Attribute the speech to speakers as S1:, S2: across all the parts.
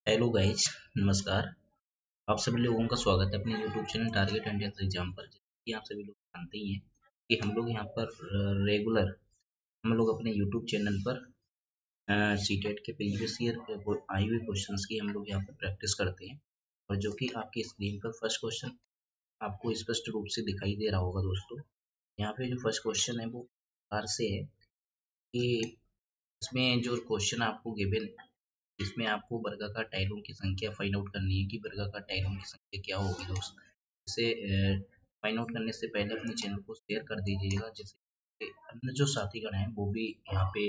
S1: Hello guys, नमस्कार। आप सभी लोगों का स्वागत है अपने YouTube channel target entrance exam पर। कि आप सभी लोग जानते ही हैं कि हम लोग यहाँ पर रेगुलर हम लोग अपने यूट्यूब चैनल पर सीटेट के प्रीवियस ईयर आई हुए क्वेश्चंस की हम लोग यहाँ पर प्रैक्टिस करते हैं। और जो कि आपकी स्क्रीन पर फर्स्ट क्वेश्चन आपको स्पष्ट रूप से दिखाई दे रहा होगा दोस्तों। यहाँ पे जो फर्स्ट क्वेश्चन है वो प्रकार से है कि इसमें जो क्वेश्चन आपको गिवन, इसमें आपको वर्गाकार टाइलों की संख्या फाइंड आउट करनी है कि वर्गाकार टाइलों की संख्या क्या होगी दोस्त। इसे फाइंड आउट करने से पहले अपने चैनल को शेयर कर दीजिएगा, जिससे कि अन्य जो साथीगण हैं वो भी यहाँ पे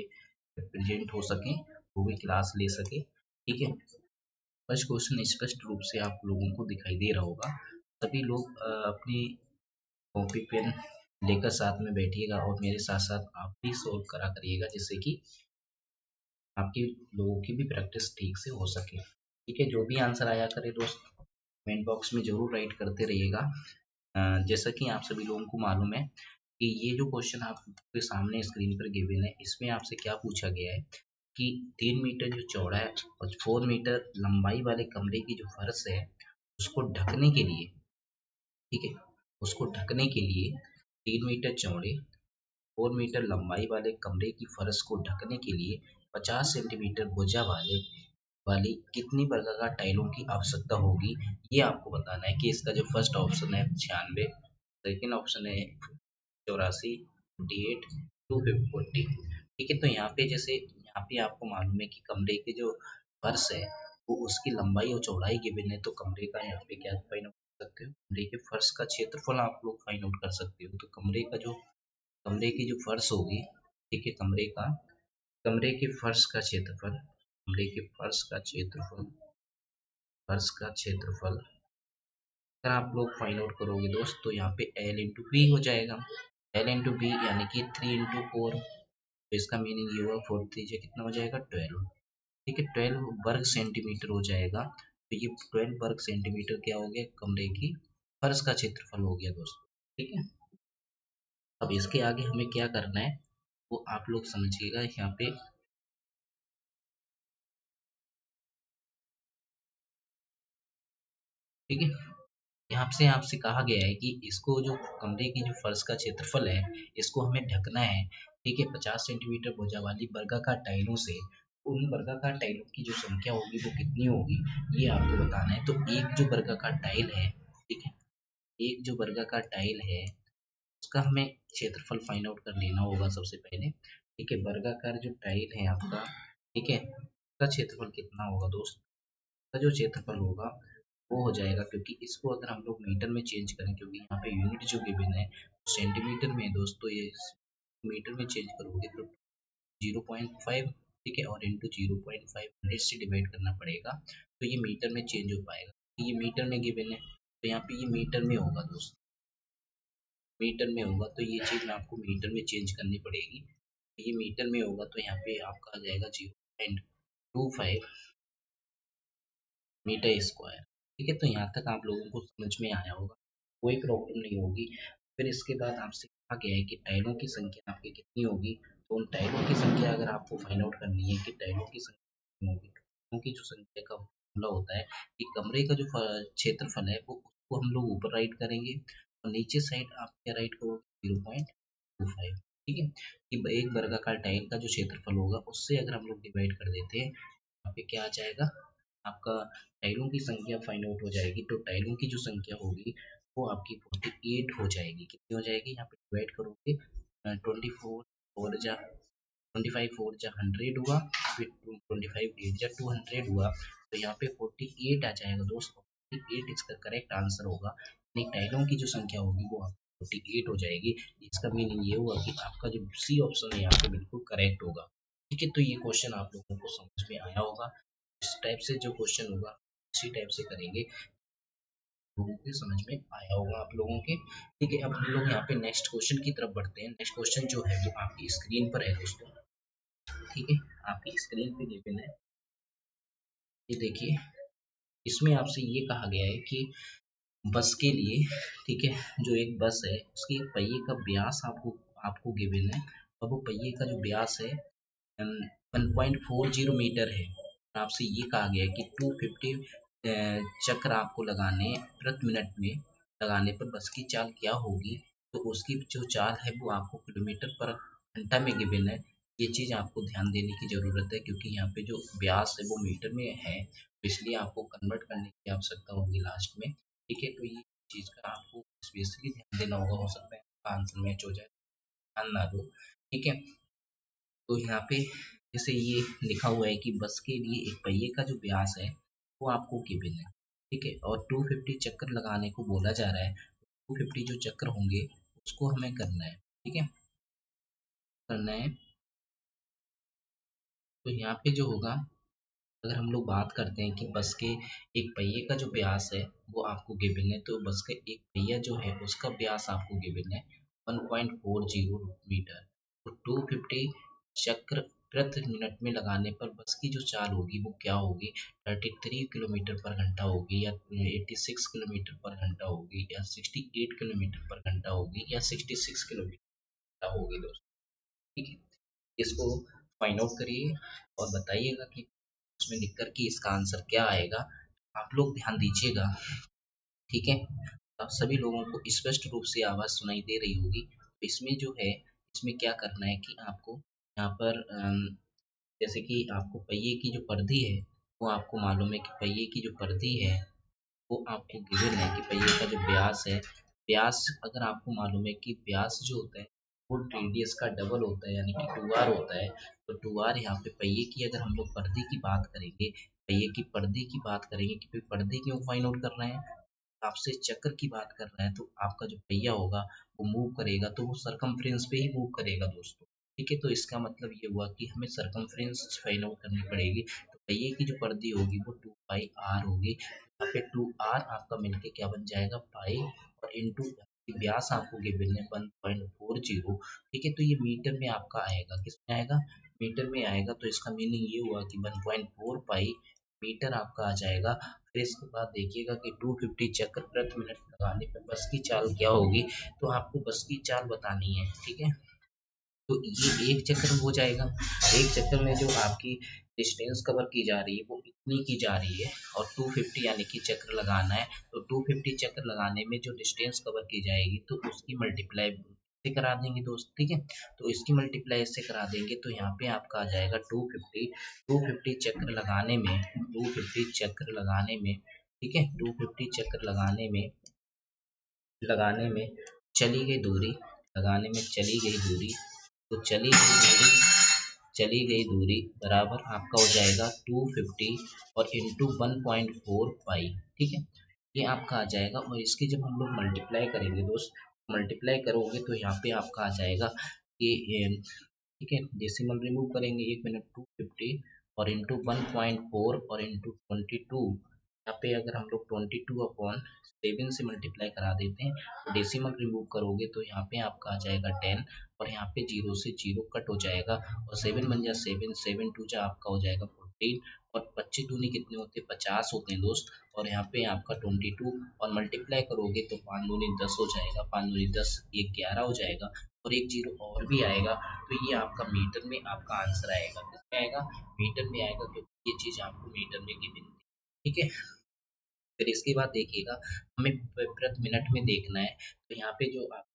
S1: प्रेजेंट हो सकें, वो भी क्लास ले सके। ठीक है। फर्स्ट क्वेश्चन स्पष्ट रूप से आप लोगों को दिखाई दे रहा होगा। सभी लोग अपनी कॉपी पेन लेकर साथ में बैठिएगा और मेरे साथ साथ आप भी सोल्व करा करिएगा, जिससे कि आपके लोगों की भी प्रैक्टिस ठीक से हो सके। ठीक है। जो भी आंसर आया करे दोस्त कमेंट बॉक्स में जरूर राइट करते रहिएगा। जैसा कि आप सभी लोगों को मालूम है कि ये जो क्वेश्चन आपके सामने स्क्रीन पर गिवन है, इसमें आपसे क्या पूछा गया है कि 3 मीटर जो चौड़ा है और 4 मीटर लंबाई वाले कमरे की जो फर्श है उसको ढकने के लिए, ठीक है, उसको ढकने के लिए 3 मीटर चौड़े 4 मीटर लंबाई वाले कमरे की फर्श को ढकने के लिए 50 सेंटीमीटर भुजा वाली कितनी वर्गाकार टाइलों की आवश्यकता होगी। ये आपको बताना है कि इसका जो फर्स्ट ऑप्शन है 96, सेकेंड ऑप्शन है 84, 48, 240। ठीक है। तो यहाँ पे जैसे यहाँ पे आपको मालूम है कि कमरे के जो फर्श है वो उसकी लंबाई और चौड़ाई गिवन है, तो कमरे का यहाँ पे क्या फाइंड आउट कर सकते हो, कमरे के फर्श का क्षेत्रफल आप लोग फाइंड आउट कर सकते हो। तो कमरे की जो फर्श होगी, ठीक है, कमरे के फर्श का क्षेत्रफल, कमरे के फर्श का क्षेत्रफल अगर आप लोग फाइंड आउट करोगे दोस्त, तो यहाँ पे L इंटू बी हो जाएगा। L इंटू बी यानी कि 3 इंटू 4, तो इसका मीनिंग ये हुआ 4 3 कितना हो जाएगा 12। ठीक है। 12 वर्ग सेंटीमीटर हो जाएगा। तो ये 12 वर्ग सेंटीमीटर क्या हो गया, कमरे की फर्श का क्षेत्रफल हो गया दोस्तों। ठीक है। अब इसके आगे हमें क्या करना है वो आप लोग समझिएगा यहाँ पे। ठीक है। यहाँ से आपसे कहा गया है कि इसको जो कमरे की जो फर्श का क्षेत्रफल है इसको हमें ढकना है। ठीक है। 50 सेंटीमीटर भुजा वाली वर्गाकार टाइलों से उन वर्गाकार टाइलों की जो संख्या होगी वो कितनी होगी, ये आपको बताना है। तो एक जो वर्गाकार टाइल है, ठीक है, एक जो वर्गाकार टाइल है उसका हमें क्षेत्रफल फाइंड आउट कर लेना होगा सबसे पहले। ठीक है। वर्गाकार जो टाइल है आपका, ठीक है, उसका क्षेत्रफल कितना होगा दोस्त, का जो क्षेत्रफल होगा वो हो जाएगा, क्योंकि इसको अगर हम लोग मीटर में चेंज करें, क्योंकि यहाँ पे यूनिट जो गिवन है सेंटीमीटर में है दोस्तों, ये मीटर में चेंज करोगे तो 0.5, ठीक है, और इंटू 0.5 100 से डिवाइड करना पड़ेगा, तो ये मीटर में चेंज हो पाएगा। तो ये मीटर में गिवन है, तो यहाँ पे ये मीटर में होगा दोस्त, मीटर में होगा, तो ये चीज़ आपको मीटर में चेंज करनी पड़ेगी। तो ये मीटर में होगा तो यहाँ पे आपका आ जाएगा 0.25 मीटर स्क्वायर। ठीक है। तो यहाँ तक आप लोगों को समझ में आया होगा, कोई प्रॉब्लम नहीं होगी। फिर इसके बाद आपसे कहा गया है कि टाइलों की संख्या आपकी कितनी होगी। तो उन टाइलों की संख्या अगर आपको फाइंड आउट करनी है कि टाइलों की संख्या कितनी होगी, टाइलों की जो संख्या का फॉर्मूला होता है कि कमरे का जो क्षेत्रफल है वो उसको हम लोग ऊपर राइट करेंगे और नीचे साइड आप क्या राइट करोगे 0.25। ठीक है। कि एक वर्गाकार टाइल का जो क्षेत्रफल होगा उससे अगर हम लोग डिवाइड कर देते हैं, यहाँ पे क्या आ जाएगा, आपका टाइलों की संख्या फाइंड आउट हो जाएगी। तो टाइलों की जो संख्या होगी वो आपकी 48 हो जाएगी। कितनी हो जाएगी, यहाँ पे डिवाइड करोगे 25 4 जा 100 फिर 25 8 जा 200 हुआ, तो यहाँ पे 48 आ जाएगा दोस्त। 48 इसका करेक्ट आंसर होगा, यानी टाइलों की जो संख्या होगी वो आपकी 48 हो जाएगी। इसका मीनिंग ये हुआ कि आपका जो सी ऑप्शन है यहाँ पे बिल्कुल करेक्ट होगा। ठीक है। तो ये क्वेश्चन आप लोगों को समझ में आया होगा। इस टाइप से जो क्वेश्चन होगा उसी टाइप से करेंगे, लोगों के समझ में आया होगा आप लोगों के। ठीक है। अब हम लोग यहाँ पे नेक्स्ट क्वेश्चन की तरफ बढ़ते हैं। नेक्स्ट क्वेश्चन जो है वो आपकी स्क्रीन पर है दोस्तों। ठीक है। आपकी स्क्रीन पे गिवन है, ये देखिए, इसमें आपसे ये कहा गया है कि बस के लिए, ठीक है, जो एक बस है उसके एक पहिए का व्यास आपको आपको गिवन है, और वो पहिए का जो व्यास है 1.40 मीटर है। आपसे ये कहा गया है कि 250 चक्र आपको लगाने प्रति मिनट में लगाने पर बस की चाल क्या होगी। तो उसकी जो चाल है वो आपको किलोमीटर पर घंटा में गिवन है। ये चीज़ आपको ध्यान देने की ज़रूरत है, क्योंकि यहाँ पे जो व्यास है वो मीटर में है, तो इसलिए आपको कन्वर्ट करने की आवश्यकता होगी लास्ट में। ठीक है, तो ये चीज़ का आपको स्पेशली ध्यान देना होगा, हो सकता है आंसर मैच हो जाए, ध्यान ना दो। ठीक है, तो यहाँ पे जैसे ये लिखा हुआ है कि बस के लिए एक पहिए का जो व्यास है वो आपको गिवन है। ठीक है, और 250 चक्कर लगाने को बोला जा रहा है। 250 जो चक्कर होंगे उसको हमें करना है। ठीक है, करना है। तो यहाँ पे जो होगा, अगर हम लोग बात करते हैं कि बस के एक पहिए का जो व्यास है वो आपको गिवन है, तो बस का एक पहिया जो है उसका व्यास आपको गिवन है 1.40 मीटर। तो 250 चक्र प्रति मिनट में लगाने पर बस की जो चाल होगी वो क्या होगी, 33 किलोमीटर पर घंटा होगी, या 86 किलोमीटर पर घंटा होगी, या 68 किलोमीटर पर घंटा होगी, या 66 किलोमीटर होगी दोस्तों। ठीक है, इसको फाइंड आउट करिए और बताइएगा कि उसमें लिख कर कि इसका आंसर क्या आएगा। आप लोग ध्यान दीजिएगा। ठीक है, आप सभी लोगों को स्पष्ट रूप से आवाज़ सुनाई दे रही होगी। तो इसमें जो है, इसमें क्या करना है कि आपको यहाँ पर जैसे कि आपको पहिए की जो परिधि है वो आपको मालूम है कि पहिए की जो परिधि है वो आपको गिवन है कि पहिए का जो व्यास है, व्यास अगर आपको मालूम है कि व्यास जो होता है वो रेडियस का डबल होता है, यानी कि 2r होता है। तो 2r यहाँ पे पहिए की अगर हम लोग परिधि की बात करेंगे, पहिए की परिधि की बात करेंगे कि भाई परिधि क्यों फाइंड आउट कर रहे हैं, आपसे चक्कर की बात कर रहा है, तो आपका जो पहिया होगा वो मूव करेगा तो वो सरकमफ्रेंस पे ही मूव करेगा दोस्तों। ठीक है, तो इसका मतलब ये हुआ कि हमें सरकमफ्रेंस फाइंड आउट करनी पड़ेगी। तो पहिए की जो परिधि होगी वो 2 पाई r होगी। यहाँ पे 2r आपका मिलके क्या बन जाएगा, पाई, और इंटू व्यास आपको गिवन है 1.40। ठीक है, तो ये मीटर में आपका आएगा, किसमें आएगा, मीटर में आएगा। तो इसका मीनिंग ये हुआ कि 1.4 पाई मीटर आपका आ जाएगा। फिर इसके बाद देखिएगा कि 250 चक्कर प्रति मिनट लगाने पर बस की चाल क्या होगी। तो आपको बस की चाल बतानी है। ठीक है, तो ये एक चक्कर में हो जाएगा। एक चक्कर में जो आपकी डिस्टेंस कवर की जा रही है वो इतनी की जा रही है, और 250 यानी कि चक्कर लगाना है। तो 250 चक्कर लगाने में जो डिस्टेंस कवर की जाएगी तो उसकी मल्टीप्लाई से करा देंगे दोस्त। ठीक है, तो इसकी मल्टीप्लाई से करा देंगे तो यहाँ पे आपका आ जाएगा 250 चक्कर लगाने में, 250 चक्कर लगाने में, ठीक है, 250 चक्कर लगाने में चली गई दूरी, लगाने में चली गई दूरी, तो चली गई दूरी बराबर आपका हो जाएगा 250 और इंटू 1.4 पाई। ठीक है, ये आपका आ जाएगा। और इसकी जब हम लोग मल्टीप्लाई करेंगे दोस्त, मल्टीप्लाई करोगे तो यहाँ पे आपका आ जाएगा कि ठीक है, डेसिमल रिमूव करेंगे 1 मिनट, 250 और इंटू 1.4 और इंटू 22। यहाँ पे अगर हम लोग 22/7 से मल्टीप्लाई करा देते हैं तो डेसिमल रिमूव करोगे तो यहाँ पे आपका आ जाएगा 10, और यहाँ पे 0 से 0 कट हो जाएगा, और 7 बन जा 7, 7 2 जा आपका हो जाएगा 14, और 25 दूनी कितने होते हैं, 50 होते हैं दोस्त। और यहाँ पे आपका 22 और मल्टीप्लाई करोगे तो 5 दूनी 10 हो जाएगा, 5 दूनी 10, ये 11 हो जाएगा, और एक जीरो और भी आएगा। तो ये आपका मीटर में आपका आंसर आएगा, किसमें आएगा, मीटर में आएगा, क्योंकि ये चीज़ आपको मीटर में गिवन थी। ठीक है, फिर इसके बाद देखिएगा हमें प्रति मिनट में देखना है। तो यहाँ पे जो आप,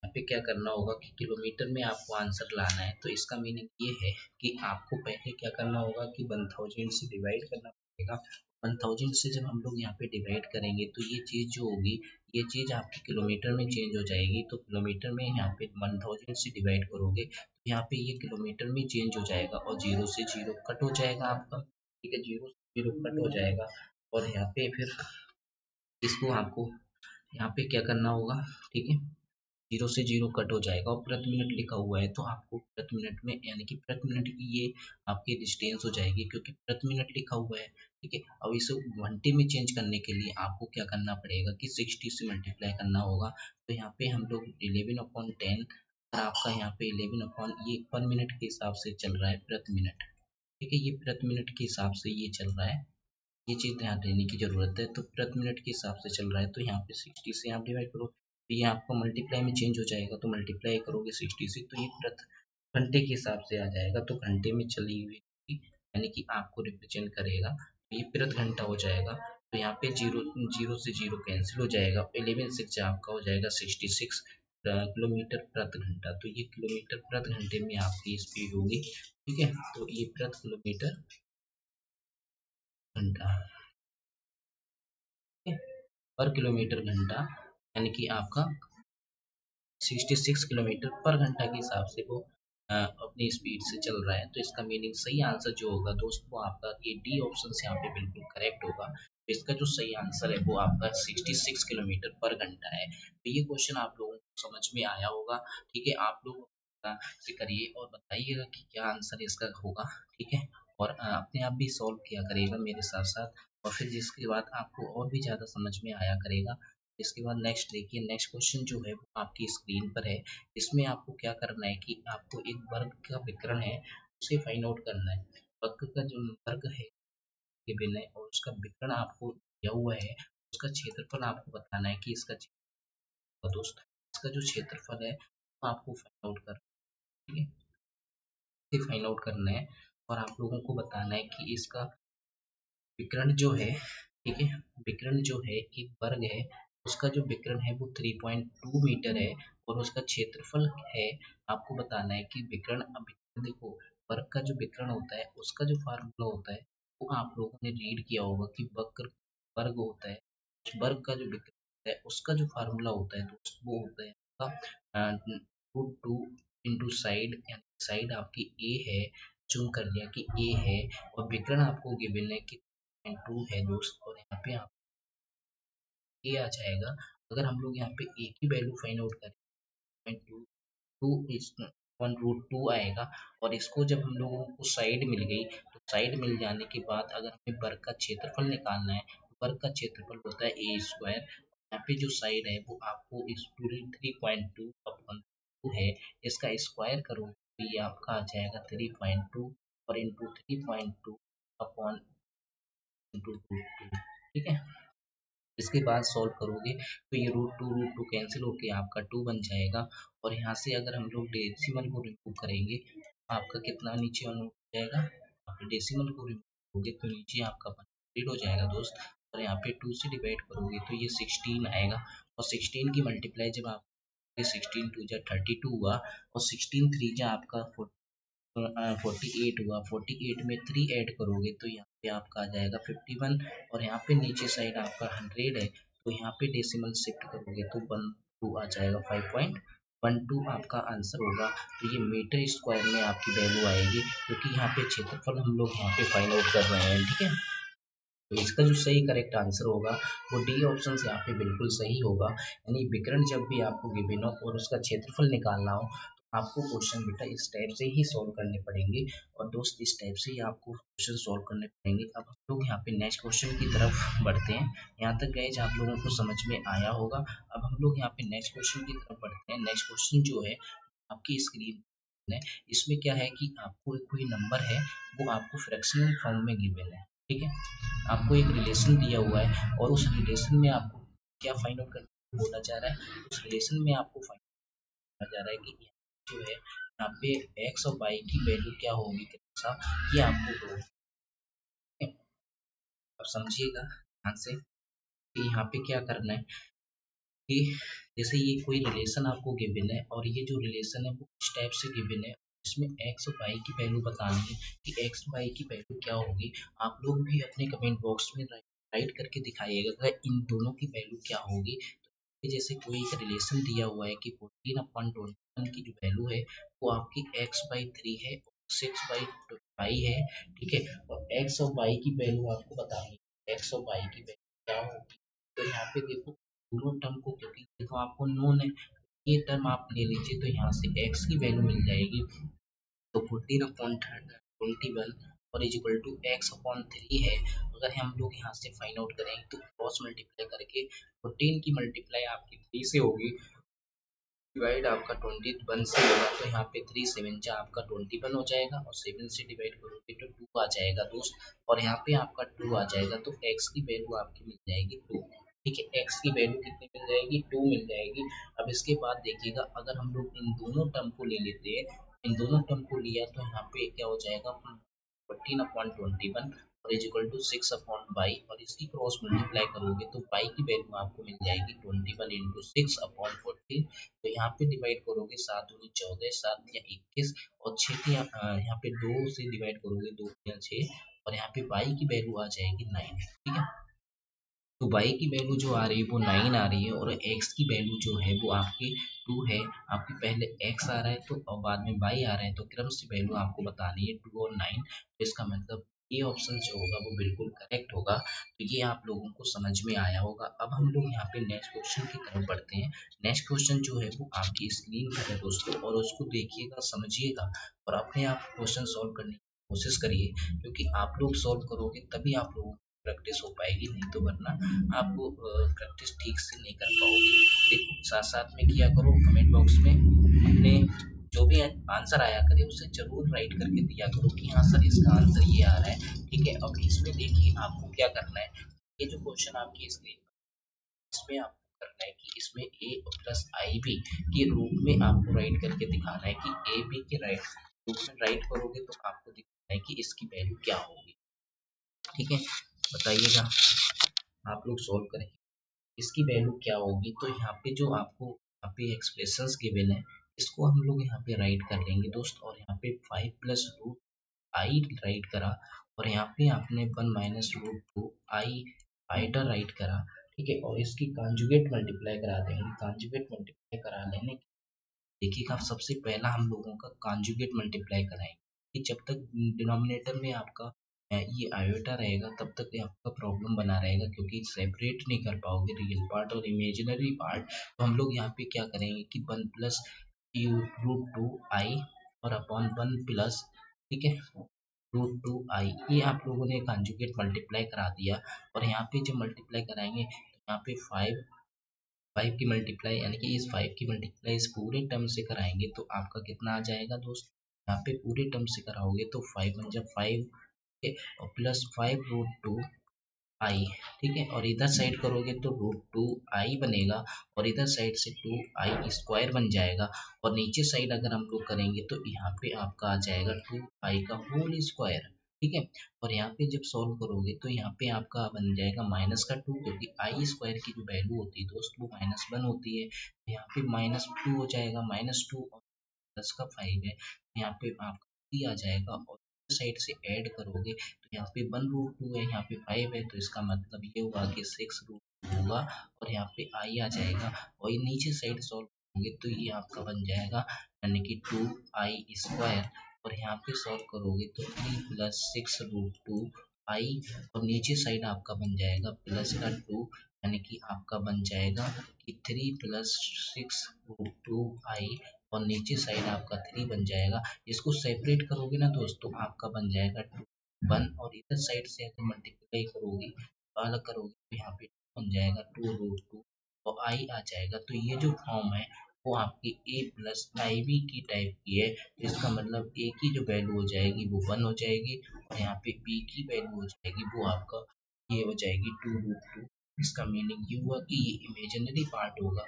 S1: यहाँ पे क्या करना होगा कि किलोमीटर में आपको आंसर लाना है। तो इसका मीनिंग ये है कि आपको पहले क्या करना होगा कि 1000 से डिवाइड करना पड़ेगा। 1000 से जब हम लोग यहाँ पे डिवाइड करेंगे तो ये चीज़ जो होगी, ये चीज़ आपकी किलोमीटर में चेंज हो जाएगी। तो किलोमीटर में यहाँ पे 1000 से डिवाइड करोगे तो यहाँ पे ये किलोमीटर में चेंज हो जाएगा, और 0 से 0 कट हो जाएगा आपका। ठीक है, 0 से 0 कट हो जाएगा, और यहाँ पे फिर इसको आपको यहाँ पे क्या करना होगा, ठीक है, 0 से 0 कट हो जाएगा, और प्रति मिनट लिखा हुआ है तो आपको प्रति मिनट में, यानी कि प्रति मिनट की ये आपकी डिस्टेंस हो जाएगी, क्योंकि प्रति मिनट लिखा हुआ है। ठीक है, अब इसे घंटे में चेंज करने के लिए आपको क्या करना पड़ेगा कि 60 से मल्टीप्लाई करना होगा। तो यहाँ पे हम लोग 11/10, और आपका यहाँ पे 11 ये पर मिनट के हिसाब से चल रहा है, प्रति मिनट। ठीक है, ये प्रति मिनट के हिसाब से ये चल रहा है, ये चीज़ ध्यान देने की ज़रूरत है। तो प्रति मिनट के हिसाब से चल रहा है, तो यहाँ पे 60 से आप डिवाइड करो तो ये आपका मल्टीप्लाई में चेंज हो जाएगा। तो मल्टीप्लाई करोगे 60 से तो ये प्रति घंटे के हिसाब से आ जाएगा। तो घंटे में चली हुई यानी कि आपको रिप्रेजेंट करेगा, तो ये प्रति घंटा हो जाएगा। तो यहाँ पे जीरो जीरो से जीरो कैंसिल हो जाएगा, 11/6 आपका हो जाएगा 66 किलोमीटर प्रति घंटा। तो ये किलोमीटर प्रति घंटे में आपकी स्पीड होगी, ठीक है। तो ये प्रति किलोमीटर घंटा, ठीक है, पर किलोमीटर घंटा, यानी कि आपका 66 किलोमीटर पर घंटा के हिसाब से वो अपनी स्पीड से चल रहा है। तो इसका मीनिंग सही आंसर जो होगा दोस्त वो आपका ये डी ऑप्शन से यहाँ पे बिल्कुल करेक्ट होगा। तो इसका जो सही आंसर है वो आपका 66 किलोमीटर पर घंटा है। तो ये क्वेश्चन आप लोगों को समझ में आया होगा, ठीक है। आप लोग से करिए और बताइएगा कि क्या आंसर इसका होगा, ठीक है। और अपने आप भी सॉल्व किया करिएगा मेरे साथ साथ, और फिर जिसके बाद आपको और भी ज़्यादा समझ में आया करेगा। इसके बाद नेक्स्ट देखिए, नेक्स्ट क्वेश्चन जो है वो आपकी स्क्रीन पर है। इसमें आपको क्या करना है कि आपको एक वर्ग का विकर्ण है उसे फाइंड आउट करना है। वर्ग का जो वर्ग है गिवन है और उसका विकर्ण आपको दिया हुआ है, उसका क्षेत्रफल आपको बताना है कि इसका दोस्त इसका जो क्षेत्रफल है वो आपको फाइंड आउट करना है, फाइंड आउट करना है। और आप लोगों को बताना है कि इसका विकर्ण जो है, ठीक है, विकर्ण जो है एक वर्ग है, उसका जो विकर्ण है वो 3.2 मीटर है और उसका क्षेत्रफल है। आपको बताना है कि विकर्ण, अब देखो वर्ग का जो विकर्ण होता है उसका जो फार्मूला होता है वो आप लोगों ने रीड किया होगा कि वक्र वर्ग होता है, उस वर्ग का जो विकर्ण होता है उसका जो फार्मूला होता है दोस्त वो होता है आपका रूट टू इंटू साइड, यानी साइड आपकी ए है, चूज कर लिया कि ए है, और विकर्ण आपको गिवन है कि 2 है दोस्त, और यहाँ पे आप ए आ जाएगा। अगर हम लोग यहाँ पे ए की वैल्यू फाइंड आउट करें, two two is one root two आएगा। और इसको जब हम लोगों को साइड मिल गई, तो साइड मिल जाने के बाद अगर हमें वर्ग का क्षेत्रफल निकालना है, तो वर्ग का क्षेत्रफल होता है ए स्क्वायर। यहाँ पे जो साइड है वो आपको इस पूरी 3.2 अपॉन 2 है, इसका स्क्वायर करो तो ये आपका आ जाएगा 3.2 और इंटू 3.2 अपॉन इंटू रूट 2, ठीक है। इसके बाद सॉल्व करोगे तो ये रूट टू कैंसिल होके आपका 2 बन जाएगा। और यहाँ से अगर हम लोग डेसिमल को रिमूव करेंगे तो आपका कितना नीचे हो जाएगा, आप डेसिमल को रिमूव करोगे तो नीचे आपका 100 हो जाएगा दोस्त। और यहाँ पे 2 से डिवाइड करोगे तो ये 16 आएगा, और 16 की मल्टीप्लाई जब आप 16 टू जा 32 हुआ, और 16 3 जा आपका 48 हुआ, 48 में 3 ऐड करोगे तो यहाँ पे आपका आ जाएगा 51, और यहाँ पे नीचे साइड आपका 100 है, तो यहाँ पे डेसिमल शिफ्ट करोगे तो 12 आ जाएगा, 5.12 आपका आंसर होगा। तो ये मीटर स्क्वायर में आपकी वैल्यू आएगी, क्योंकि यहाँ पे क्षेत्रफल हम लोग यहाँ पे फाइंड आउट कर रहे हैं, ठीक है। तो इसका जो सही करेक्ट आंसर होगा वो डी ऑप्शन से यहाँ पे बिल्कुल सही होगा। यानी विकर्ण जब भी आपको गिवन हो और उसका क्षेत्रफल निकालना हो, तो आपको क्वेश्चन बेटा इस टाइप से ही सॉल्व करने पड़ेंगे। और दोस्त इस टाइप से ही आपको क्वेश्चन सॉल्व करने पड़ेंगे। अब हम लोग यहाँ पे नेक्स्ट क्वेश्चन की तरफ बढ़ते हैं। यहाँ तक गाइस आप लोगों को समझ में आया होगा। अब हम लोग यहाँ पे नेक्स्ट क्वेश्चन की तरफ बढ़ते हैं। नेक्स्ट क्वेश्चन जो है आपकी स्क्रीन है, इसमें क्या है कि आपको कोई नंबर है वो आपको फ्रैक्शनल फॉर्म में गिवन है, ठीक है। आपको एक रिलेशन दिया हुआ है और उस रिलेशन में आपको क्या फाइंड आउट करना बोला जा रहा है, उस रिलेशन में आपको फाइंड किया जा रहा है कि जो है यहाँ पे एक्स और वाई की वैल्यू क्या होगी, कैसा ये आपको दो, अब समझिएगा ध्यान से कि यहाँ पे क्या करना है कि जैसे ये कोई रिलेशन आपको गिवन है और ये जो रिलेशन है वो इस टाइप से गिवन है, इसमें एक्स और वाई की वैल्यू बतानी है कि एक्स वाई की वैल्यू क्या होगी। आप लोग भी अपने कमेंट बॉक्स में राइट करके दिखाइएगा इन दोनों की वैल्यू क्या होगी। तो जैसे कोई एक रिलेशन दिया हुआ है कि 14/21 की जो वैल्यू है वो आपकी x/3 है, 6/5 है, ठीक है। और एक्स और वाई की वैल्यू आपको बतानी है, एक्स और वाई की वैल्यू क्या होगी। तो यहाँ पे देखो दोनों टर्म को, क्योंकि देखो आपको नोन है, ये टर्म आप ले लीजिए तो यहाँ से x की वैल्यू मिल जाएगी। तो 14/21 और इज इक्वल टू x/3 है। अगर हम लोग यहाँ से फाइंड आउट करें तो क्रॉस मल्टीप्लाई करके 14 की मल्टीप्लाई आपकी 3 से होगी, डिवाइड आपका 21 से होगा, तो यहाँ पे 3 7 जा आपका 21 हो जाएगा, और 7 से डिवाइड करोगे तो 2 आ जाएगा दोस्त, और यहाँ पे आपका 2 आ जाएगा, तो x की वैल्यू आपकी मिल जाएगी 2, ठीक है। x की वैल्यू कितनी मिल जाएगी, 2 मिल जाएगी। अब इसके बाद देखिएगा अगर हम लोग इन दोनों टर्म को ले लेते हैं, इन दोनों टर्म को लिया तो यहाँ पे क्या हो जाएगा, 14/21 और इज इक्वल टू 6/y और इसकी क्रॉस मल्टीप्लाई करोगे तो y की वैल्यू आपको मिल जाएगी 21 इंटू 6/14। तो यहाँ पे डिवाइड करोगे 7 दूनी 14, 7 या 21 और 6 यहाँ पे 2 से डिवाइड करोगे 2 या 6 और यहाँ पे y की वैल्यू आ जाएगी 9। ठीक है, तो y की वैल्यू जो आ रही है वो 9 आ रही है और x की वैल्यू जो है वो आपकी 2 है। आपके पहले x आ रहा है तो और बाद में y आ रहा है, तो क्रम से वैल्यू आपको बतानी है 2 और 9। तो इसका मतलब ये ऑप्शन जो होगा वो बिल्कुल करेक्ट होगा। तो ये आप लोगों को समझ में आया होगा। अब हम लोग यहाँ पे नेक्स्ट क्वेश्चन की तरफ बढ़ते हैं। नेक्स्ट क्वेश्चन जो है वो आपकी स्क्रीन पर है दोस्तों, और उसको देखिएगा, समझिएगा और अपने आप क्वेश्चन सॉल्व करने की कोशिश करिए, क्योंकि आप लोग सॉल्व करोगे तभी आप लोगों प्रैक्टिस हो पाएगी, नहीं तो वरना आप प्रैक्टिस ठीक से नहीं कर पाओगे। देखो, साथ साथ में किया करो, कमेंट बॉक्स में अपने जो भी आंसर आया करे उसे जरूर राइट करके दिया करो कि हाँ सर इसका आंसर ये आ रहा है। ठीक है, अब इसमें देखिए आपको क्या करना है। ये जो क्वेश्चन आपकी स्क्रीन इसमें आपको करना है कि इसमें a प्लस आई बी के रूप में आपको राइट करके दिखाना है कि ए बी के राइट रूप में राइट करोगे तो आपको दिखाना है कि इसकी वैल्यू क्या होगी। ठीक है, बताइएगा, आप लोग सोल्व करें इसकी वैल्यू क्या होगी। तो यहाँ पे जो आपको यहाँ पे एक्सप्रेशंस गिवन है इसको हम लोग यहाँ पे राइट कर लेंगे दोस्त, और यहाँ पे 5 प्लस रूट आई राइट करा और यहाँ पे आपने 1 माइनस रूट 2 आई आइटा राइट करा। ठीक है, और इसकी कॉन्जुगेट मल्टीप्लाई करा देंगे। कॉन्जुगेट मल्टीप्लाई करा लेने देखिएगा, सबसे पहला हम लोगों का कॉन्जुगेट मल्टीप्लाई कराएंगे कि जब तक डिनोमिनेटर में आपका ये आयोटा रहेगा तब तक ये आपका प्रॉब्लम बना रहेगा, क्योंकि सेपरेट नहीं कर पाओगे रियल पार्ट और इमेजिनरी पार्ट। तो हम लोग यहाँ पे क्या करेंगे कि 1 प्लस रूट 2 आई और अपॉन 1 प्लस, ठीक है, रूट 2 आई, ये आप लोगों ने कॉन्जुगेट मल्टीप्लाई करा दिया। और यहाँ पे जब मल्टीप्लाई कराएंगे तो यहाँ पे 5 की मल्टीप्लाई यानी कि इस 5 की मल्टीप्लाई इस पूरे टर्म से कराएंगे तो आपका कितना आ जाएगा दोस्त। यहाँ पे पूरे टर्म से कराओगे तो 5 1 जब 5 और प्लस 5 रूट 2 आई। ठीक है, और इधर साइड करोगे तो रूट 2 आई बनेगा और इधर साइड से 2 आई स्क्वायर बन जाएगा। और नीचे साइड अगर हम लोग करेंगे तो यहाँ पे आपका आ जाएगा 2 आई का होल स्क्वायर। ठीक है, और यहाँ पे जब सॉल्व करोगे तो यहाँ पे आपका बन जाएगा माइनस का 2, क्योंकि आई स्क्वायर की जो वैल्यू होती है दोस्त वो -1 होती है। तो यहाँ पे -2 हो जाएगा, -2 और प्लस का 5 है, यहाँ पे आपका 3 आ जाएगा। और साइड से ऐड करोगे तो यहाँ पे 1 रूट 2 है, यहाँ पे 5 है, तो इसका मतलब ये हुआ कि 6 रूट 2 होगा और यहाँ पे आई आ जाएगा। और ये नीचे साइड सॉल्व करोगे तो ये आपका बन जाएगा यानी कि 2 आई स्क्वायर, और यहाँ पे सॉल्व करोगे तो 3 प्लस 6 रूट 2 आई, और नीचे साइड आपका बन जाएगा प्लस का 2 यानी कि आपका बन जाएगा कि 3 प्लस 6 रूट 2 आई, और नीचे साइड आपका 3 बन जाएगा। इसको सेपरेट करोगे ना दोस्तों आपका बन जाएगा 2 1, और इधर साइड से अगर मल्टीप्लाई करोगे अलग करोगे तो यहाँ पे बन जाएगा 2 रूट 2 और आई आ जाएगा। तो ये जो फॉर्म है वो आपकी ए प्लस आई बी की टाइप की है। तो इसका मतलब ए की जो वैल्यू हो जाएगी वो 1 हो जाएगी और यहाँ पे बी की वैल्यू हो जाएगी वो आपका ये हो जाएगी 2 रूट 2। इसका मीनिंग ये हुआ कि ये इमेजिनरी पार्ट होगा,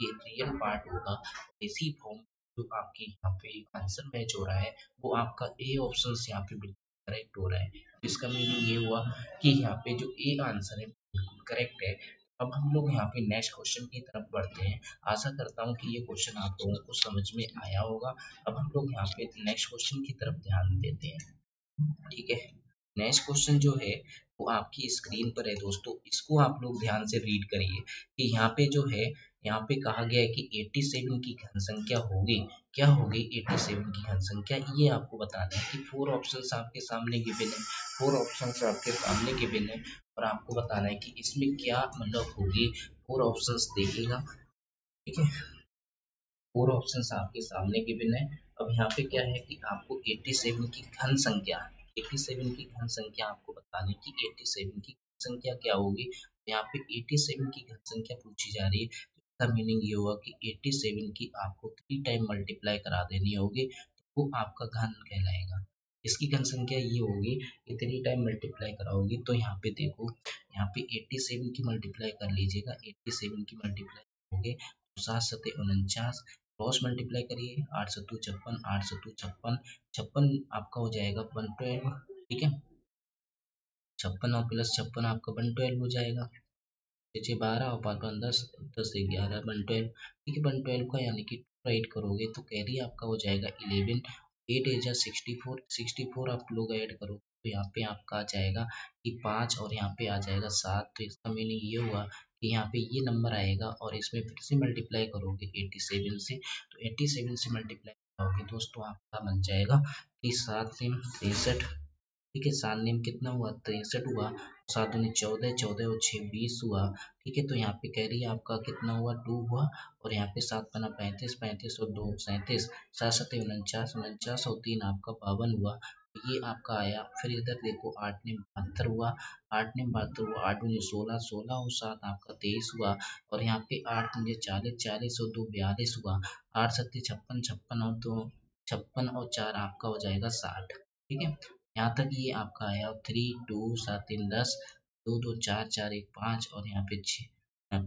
S1: ये रियल पार्ट होगा। इसी फॉर्म जो आपके यहाँ पे आंसर मैच हो रहा है वो आपका ए ऑप्शन यहाँ पे बिल्कुल करेक्ट हो रहा है। तो इसका मीनिंग ये हुआ कि यहाँ पे जो ए आंसर है बिल्कुल करेक्ट है। अब हम लोग यहाँ पे नेक्स्ट क्वेश्चन की तरफ बढ़ते हैं। आशा करता हूँ कि ये क्वेश्चन आप लोगों को समझ में आया होगा। अब हम लोग यहाँ पे नेक्स्ट क्वेश्चन की तरफ ध्यान देते हैं। ठीक है, नेक्स्ट क्वेश्चन जो है वो आपकी स्क्रीन पर है दोस्तों, इसको आप लोग ध्यान से रीड करिए कि यहाँ पे जो है यहाँ पे कहा गया है कि 87 की घन संख्या होगी, क्या होगी 87 की घन संख्या, ये आपको बताना है कि 4 ऑप्शंस आपके सामने गिवन है, 4 ऑप्शंस आपके सामने गिवन है और आपको बताना है कि इसमें क्या मतलब होगी। 4 ऑप्शंस देखिएगा, ठीक है, 4 ऑप्शंस आपके सामने गिवन है। अब यहाँ पे क्या है कि आपको 87 की घन संख्या, 87 की घन संख्या आपको बतानी कि 87 की घन संख्या क्या होगी। यहाँ पे 87 की घन संख्या पूछी जा रही है, तो इसका मीनिंग ये हुआ कि 87 की आपको 3 टाइम मल्टीप्लाई करा देनी होगी, तो वो आपका घन कहलाएगा। इसकी घन संख्या ये होगी कि 3 टाइम मल्टीप्लाई कराओगी तो यहाँ पे देखो, यहाँ पे 87 की मल्टीप्लाई कर लीजिएगा, 87 की मल्टीप्लाई करोगे तो 7 सते 49, क्रॉस मल्टीप्लाई करिए, 8 सत्तू 56, 8 सत्तू 56, 56 आपका हो जाएगा 112, ठीक है। 56 और प्लस 56 आपका 112 हो जाएगा। 6 6 12 और 5 5 10, 10 से 11 112। ठीक है, 112 का यानी कि राइट करोगे तो कैरी आपका हो जाएगा 11। 8 एजा 64, 64 आप लोग ऐड करो तो यहाँ पे आपका आ जाएगा कि 5 और यहाँ पे आ जाएगा 7। तो इसका मीनिंग ये हुआ कि यहाँ पे ये नंबर आएगा और इसमें फिर से मल्टीप्लाई करोगे 87 से। तो 87 से मल्टीप्लाई करोगे दोस्तों आपका बन जाएगा कि 7 से 63। ठीक है, 7 नेम कितना हुआ 63 हुआ। 7 दूनी 14, 14 और 6 20 हुआ। ठीक है, तो यहाँ पे कैरी आपका कितना हुआ 2 हुआ। और यहाँ पे 7 पना 35, 35 और 2 37, 7 7 49, 49 और 3 आपका 52 हुआ। ये आपका आया। फिर इधर देखो 8 नेम 72 हुआ। 8 नेम 72 हुआ। 8 दूनी 16, 16 और 7 आपका 23 हुआ। और यहाँ पे 8 मुझे 40, 40 और 2 42 हुआ। 8 7 56, 56 और 2 56 और 4 आपका हो जाएगा 60। ठीक है, यहाँ तक ये आपका आया 3 2 7 3 10, 2 2 4 4 1 5 और यहाँ पे 6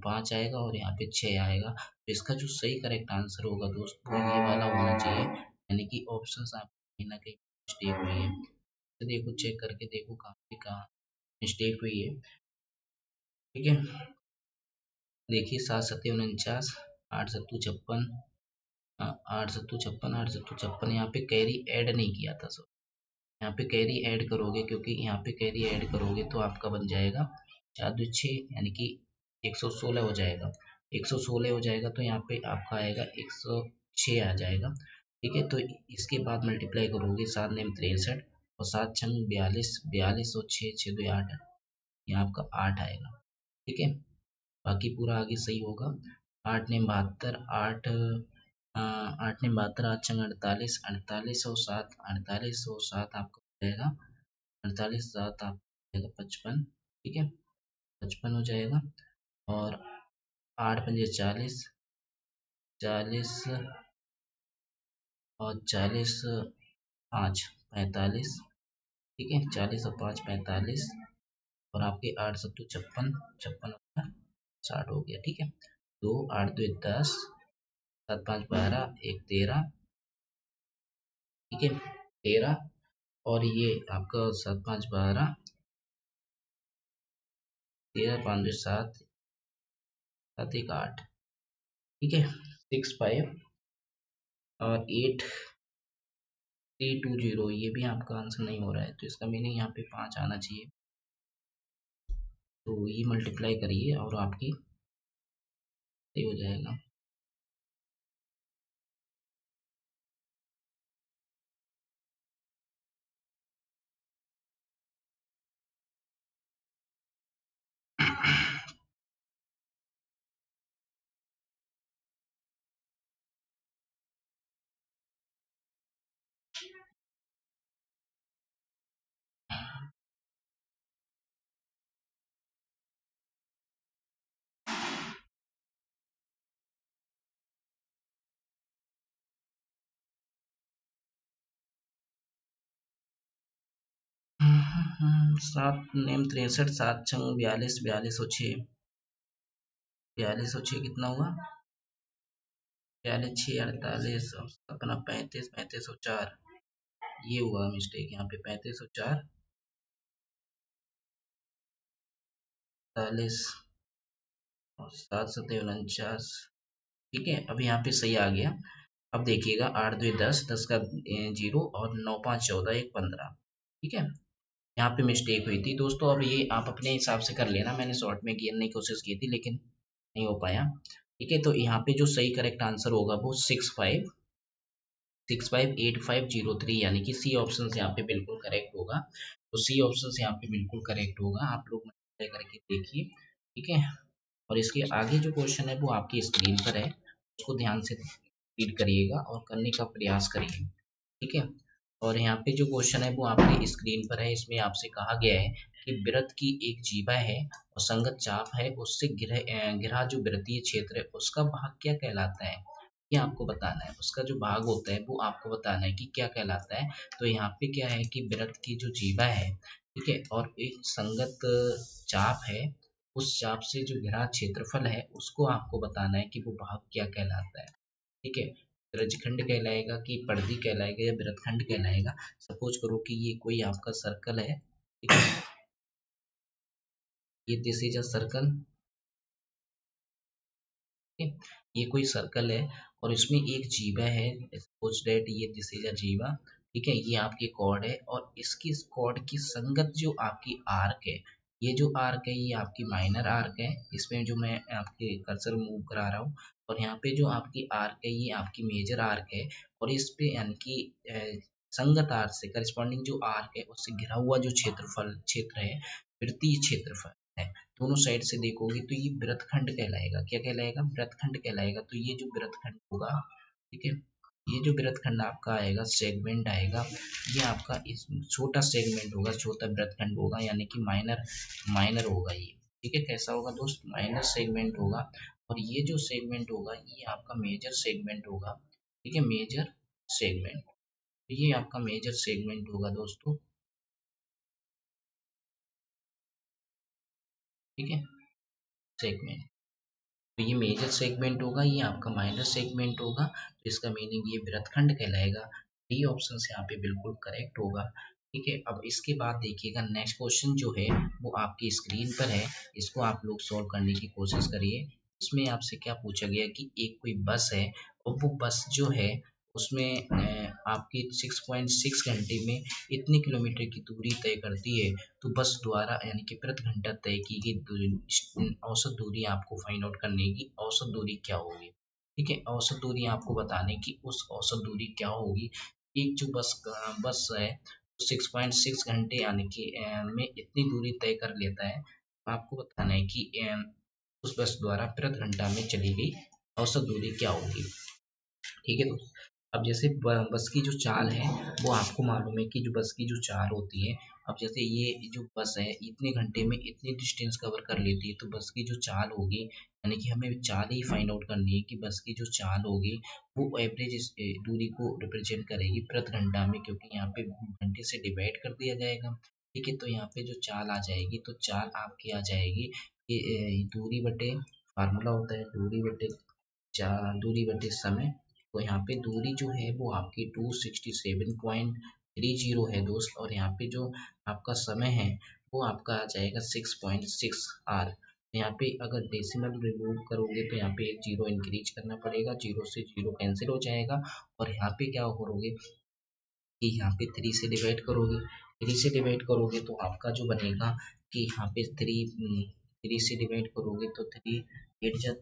S1: 5 आएगा और यहाँ पे 6 आएगा। तो इसका जो सही करेक्ट आंसर होगा दोस्तों ये वाला होना चाहिए, यानी कि ऑप्शन आप कहीं ना कहीं मिस्टेक हुई है। तो देखो चेक करके देखो कहाँ पे कहाँ मिस्टेक हुई है। ठीक है, देखिए 7 7 49, 8 7 56, 8 7 56, 8 7 56, यहाँ पे कैरी ऐड नहीं किया था। यहाँ पे कैरी ऐड करोगे क्योंकि यहाँ पे कैरी ऐड करोगे तो आपका बन जाएगा 4 2 6 यानी कि 116 हो जाएगा। 116 हो जाएगा तो यहाँ पे आपका आएगा 106 आ जाएगा। ठीक है, तो इसके बाद मल्टीप्लाई करोगे 7 नेम 63 और 7 छंग 42, 42 और 6 6 2 8, यहाँ आपका 8 आएगा। ठीक है, बाकी पूरा आगे सही होगा। 8 नेम 72, 8 8 ने 72, 8 छंग 48, 48 और 7, 48 और 7 आपका हो जाएगा 48, 7 आपका हो जाएगा 55। ठीक है, 55 हो जाएगा। और 8 पंजे 40, 40 और 40 5 45। ठीक है, 40 और 5 45 और आपके 8 सत्तू 56, 56 और 60 हो गया। ठीक है, 2 8 2 10, 7 5 12, 1 13। ठीक है, 13 और ये आपका 7 5 12, 13 5 2 7, 7 1 8। ठीक है, 6 5 और 8 3 2 0, ये भी आपका आंसर नहीं हो रहा है तो इसका मीनिंग यहाँ पे 5 आना चाहिए। तो ये मल्टीप्लाई करिए और आपकी सही हो जाएगा। सात नेम 63, 7 छंग 42, 42 और 6, 42 और 6 कितना हुआ 42 6 48 और अपना 35, 35 और 4, ये हुआ मिस्टेक यहाँ पे 35 और 4 48 और 7 7 49। ठीक है, अब यहाँ पे सही आ गया। अब देखिएगा 8 2 10, 10 का 0 और 9 5 14 1 15। ठीक है, यहाँ पे मिस्टेक हुई थी दोस्तों। अब ये आप अपने हिसाब से कर लेना, मैंने शॉर्ट में गिनने की कोशिश की थी लेकिन नहीं हो पाया। ठीक है, तो यहाँ पे जो सही करेक्ट आंसर होगा वो 658503 यानी कि सी ऑप्शन से यहाँ पे बिल्कुल करेक्ट होगा। तो सी ऑप्शन से यहाँ पे बिल्कुल करेक्ट होगा, आप लोग मल्टीप्लाई करके देखिए। ठीक है, और इसके आगे जो क्वेश्चन है वो आपकी स्क्रीन पर है, उसको ध्यान से रीड करिएगा और करने का प्रयास करिए। ठीक है, और यहाँ पे जो क्वेश्चन है वो आपकी स्क्रीन पर है। इसमें आपसे कहा गया है कि वृत्त की एक जीवा है और संगत चाप है, उससे घिरा जो वृत्तीय क्षेत्र है उसका भाग क्या कहलाता है, ये आपको बताना है। उसका जो भाग होता है वो आपको बताना है कि क्या कहलाता है। तो यहाँ पे क्या है कि वृत्त की जो जीवा है, ठीक है, और एक संगत चाप है, उस चाप से जो घिरा क्षेत्रफल है उसको आपको बताना है कि वो भाग क्या कहलाता है। ठीक है, रजखंड कहलाएगा कि परिधि कहलाएगा या वृत्तखंड कहलाएगा। सपोज करो कि ये कोई आपका सर्कल है, ठीक है, ये दिस इज अ सर्कल, ठीक है, ये कोई सर्कल है और इसमें एक जीवा है, सपोज दैट ये दिस इज अ जीवा, ठीक है, ये आपकी कॉर्ड है और इसकी कॉर्ड की संगत जो आपकी आर्क है, ये जो आर्क है ये आपकी माइनर आर्क है, इसमें जो मैं आपके कर्सर मूव करा रहा हूँ, और यहाँ पे जो आपकी आर्क है ये आपकी मेजर आर्क है, और इस पे यानी कि संगत आर्क से करस्पॉन्डिंग जो आर्क है उससे घिरा हुआ जो क्षेत्र है, वृत्तीय क्षेत्रफल है, दोनों साइड से देखोगे तो ये वृत्तखंड कहलाएगा। क्या कहलाएगा? वृत्तखंड कहलाएगा। तो ये जो वृत्तखंड होगा, ठीक है, ये जो वृत्तखंड आपका आएगा, सेगमेंट आएगा, ये आपका इस छोटा सेगमेंट होगा, छोटा वृत्तखंड होगा, यानी कि माइनर माइनर होगा ये, ठीक है। कैसा होगा दोस्त? माइनर सेगमेंट होगा। और ये जो सेगमेंट होगा ये आपका मेजर सेगमेंट होगा, ठीक है, मेजर सेगमेंट। तो ये आपका मेजर सेगमेंट होगा दोस्तों, ठीक है, सेगमेंट। तो ये मेजर सेगमेंट होगा, ये आपका माइनर सेगमेंट होगा, तो इसका मीनिंग ये वृत्तखंड कहलाएगा। डी ऑप्शन यहाँ पे बिल्कुल करेक्ट होगा, ठीक है। अब इसके बाद देखिएगा नेक्स्ट क्वेश्चन जो है वो आपकी स्क्रीन पर है, इसको आप लोग सॉल्व करने की कोशिश करिए। इसमें आपसे क्या पूछा गया कि एक कोई बस है और वो बस जो है उसमें आपकी 6.6 घंटे में इतनी किलोमीटर की दूरी तय करती है, तो बस द्वारा यानी कि प्रति घंटा तय की गई औसत दूरी आपको फाइंड आउट करने की, औसत दूरी क्या होगी, ठीक है। औसत दूरी आपको बताने की, उस औसत दूरी क्या होगी। एक जो बस है 6.6 घंटे यानी कि में इतनी दूरी तय कर लेता है, आपको बताना है कि उस बस द्वारा प्रति घंटा में चली गई औसत दूरी क्या होगी, ठीक है। तो अब जैसे बस की जो चाल है वो आपको मालूम है कि जो बस की जो चाल होती है, अब जैसे ये जो बस है इतने घंटे में इतनी डिस्टेंस कवर कर लेती है, तो बस की जो चाल होगी यानी कि हमें चाल ही फाइंड आउट करनी है कि बस की जो चाल होगी वो एवरेज दूरी को रिप्रेजेंट करेगी प्रति घंटा में, क्योंकि यहाँ पे घंटे से डिवाइड कर दिया जाएगा, ठीक है। तो यहाँ पे जो चाल आ जाएगी, तो चाल आपकी आ जाएगी कि दूरी बटे फार्मूला होता है दूरी बटे दूरी बटे समय। तो यहाँ पे दूरी जो है वो आपकी 267.30 है दोस्त, और यहाँ पे जो आपका समय है वो आपका आ जाएगा 6.6 आर। यहाँ पे अगर डेसिमल रिमूव करोगे तो यहाँ पे एक जीरो इंक्रीज करना पड़ेगा, जीरो से जीरो कैंसिल हो जाएगा, और यहाँ पे क्या करोगे कि यहाँ पे 3 से डिवाइड करोगे, 3 से डिवाइड करोगे तो आपका जो बनेगा कि यहाँ पे 3 से डिवाइड करोगे तो 3 8 जा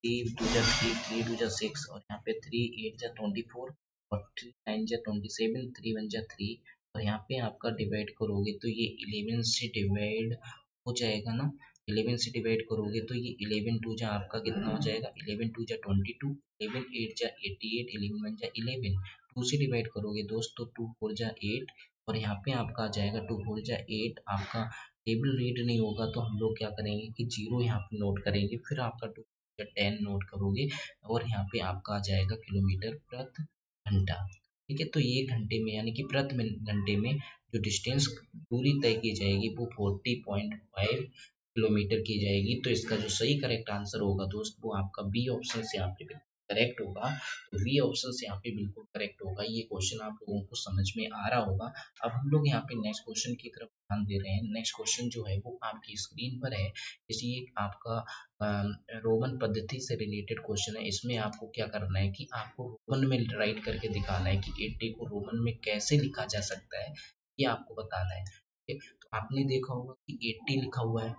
S1: 3 2 जा 3 3 2 जा 6, और यहाँ पे 3 8 जा 24, और 3 9 जा 27, 3 1 जा 3, और यहाँ पे आपका डिवाइड करोगे तो ये 11 से डिवाइड हो जाएगा ना। 11 से डिवाइड करोगे तो ये 11 2 जा आपका कितना हो जाएगा, 11 2 जा 22, 11 8 जा 88, 11 1 जा 11, 2 से डिवाइड करोगे दोस्त तो 2 4 जा 8, और यहाँ पे आपका आ जाएगा 2 4 जा 8। आपका टेबल रीड नहीं होगा तो हम लोग क्या करेंगे कि जीरो यहाँ पे नोट करेंगे, फिर आपका 2 या 10 नोट करोगे, और यहाँ पे आपका आ जाएगा किलोमीटर प्रति घंटा, ठीक है। तो ये घंटे में यानी कि प्रति घंटे में जो डिस्टेंस दूरी तय की जाएगी वो 40.5 किलोमीटर की जाएगी। तो इसका जो सही करेक्ट आंसर होगा दोस्त वो आपका बी ऑप्शन से यहाँ पे करेक्ट होगा। तो वी ऑप्शन से यहाँ पे बिल्कुल करेक्ट होगा। ये क्वेश्चन आप लोगों को समझ में आ रहा होगा। अब हम लोग यहाँ पे नेक्स्ट क्वेश्चन की तरफ ध्यान दे रहे हैं। नेक्स्ट क्वेश्चन जो है वो आपकी स्क्रीन पर है। इसी आपका रोमन पद्धति से रिलेटेड क्वेश्चन है। इसमें आपको क्या करना है कि आपको रोमन में राइट करके दिखाना है कि 80 को रोमन में कैसे लिखा जा सकता है, ये आपको बताना है, ठीक है। तो आपने देखा होगा कि 80 लिखा हुआ है,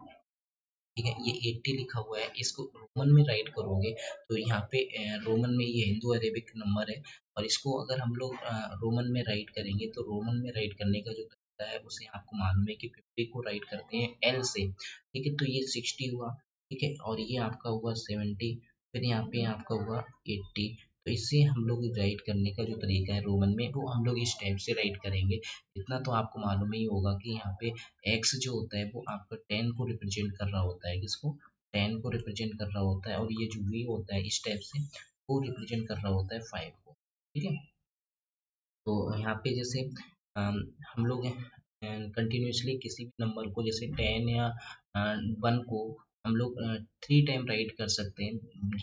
S1: ठीक है, ये 80 लिखा हुआ है, इसको रोमन में राइट करोगे तो यहाँ पे रोमन में ये हिंदू अरेबिक नंबर है, और इसको अगर हम लोग रोमन में राइट करेंगे तो रोमन में राइट करने का जो तरीका है उसे आपको मालूम है कि 50 को राइट करते हैं एल से, ठीक है। तो ये 60 हुआ, ठीक है, और ये आपका हुआ 70, फिर यहाँ पे आपका हुआ 80। तो इससे हम लोग राइट करने का जो तरीका है रोमन में वो हम लोग इस टाइप से राइट करेंगे। इतना तो आपको मालूम ही होगा कि यहाँ पे एक्स जो होता है वो आपका 10 को रिप्रेजेंट कर रहा होता है, किसको, 10 को रिप्रेजेंट कर रहा होता है, और ये जो वी होता है इस टाइप से वो रिप्रेजेंट कर रहा होता है 5 को, ठीक है। तो यहाँ पे जैसे हम लोग कंटिन्यूसली किसी भी नंबर को जैसे 10 या 1 को हम लोग 3 टाइम राइट कर सकते हैं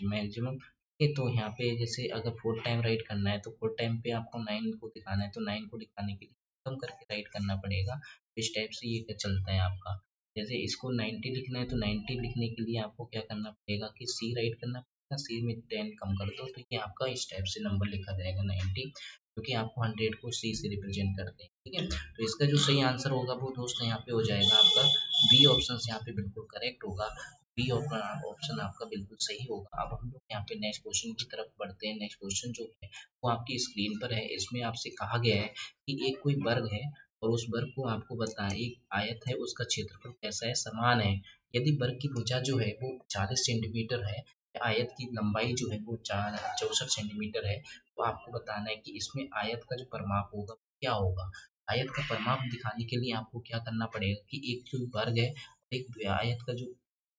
S1: मैक्सिमम, तो यहाँ पे जैसे अगर 4 टाइम राइट करना है तो 4 टाइम पे आपको 9 को दिखाना है, तो 9 को दिखाने के लिए कम करके राइट करना पड़ेगा। इस टाइप से ये चलता है आपका। जैसे इसको 90 लिखना है तो 90 लिखने के लिए आपको क्या करना पड़ेगा कि सी राइट करना पड़ेगा, सी में 10 कम कर दो तो ये आपका इस टाइप से नंबर लिखा जाएगा 90, क्योंकि आपको 100 को सी से रिप्रेजेंट करते हैं। ठीक है, तो इसका जो सही आंसर होगा वो दोस्तों यहाँ पे हो जाएगा आपका बी ऑप्शन, यहाँ पे बिल्कुल करेक्ट होगा। बी ऑप्शन आपका बिल्कुल सही होगा। अब हम लोग यहाँ पे नेक्स्ट क्वेश्चन की तरफ बढ़ते हैं। नेक्स्ट क्वेश्चन जो है वो आपकी स्क्रीन पर है। इसमें आपसे कहा गया है कि एक कोई वर्ग है और उस वर्ग को आपको बताएं, एक आयत है उसका क्षेत्रफल कैसा है, समान है। यदि वर्ग की भुजा जो है वो 40 सेंटीमीटर है, आयत की लंबाई जो है वो 64 सेंटीमीटर है, तो आपको बताना है कि इसमें आयत का जो परिमाप होगा क्या होगा। आयत का परिमाप दिखाने के लिए आपको क्या करना पड़ेगा कि एक जो वर्ग है, एक आयत का जो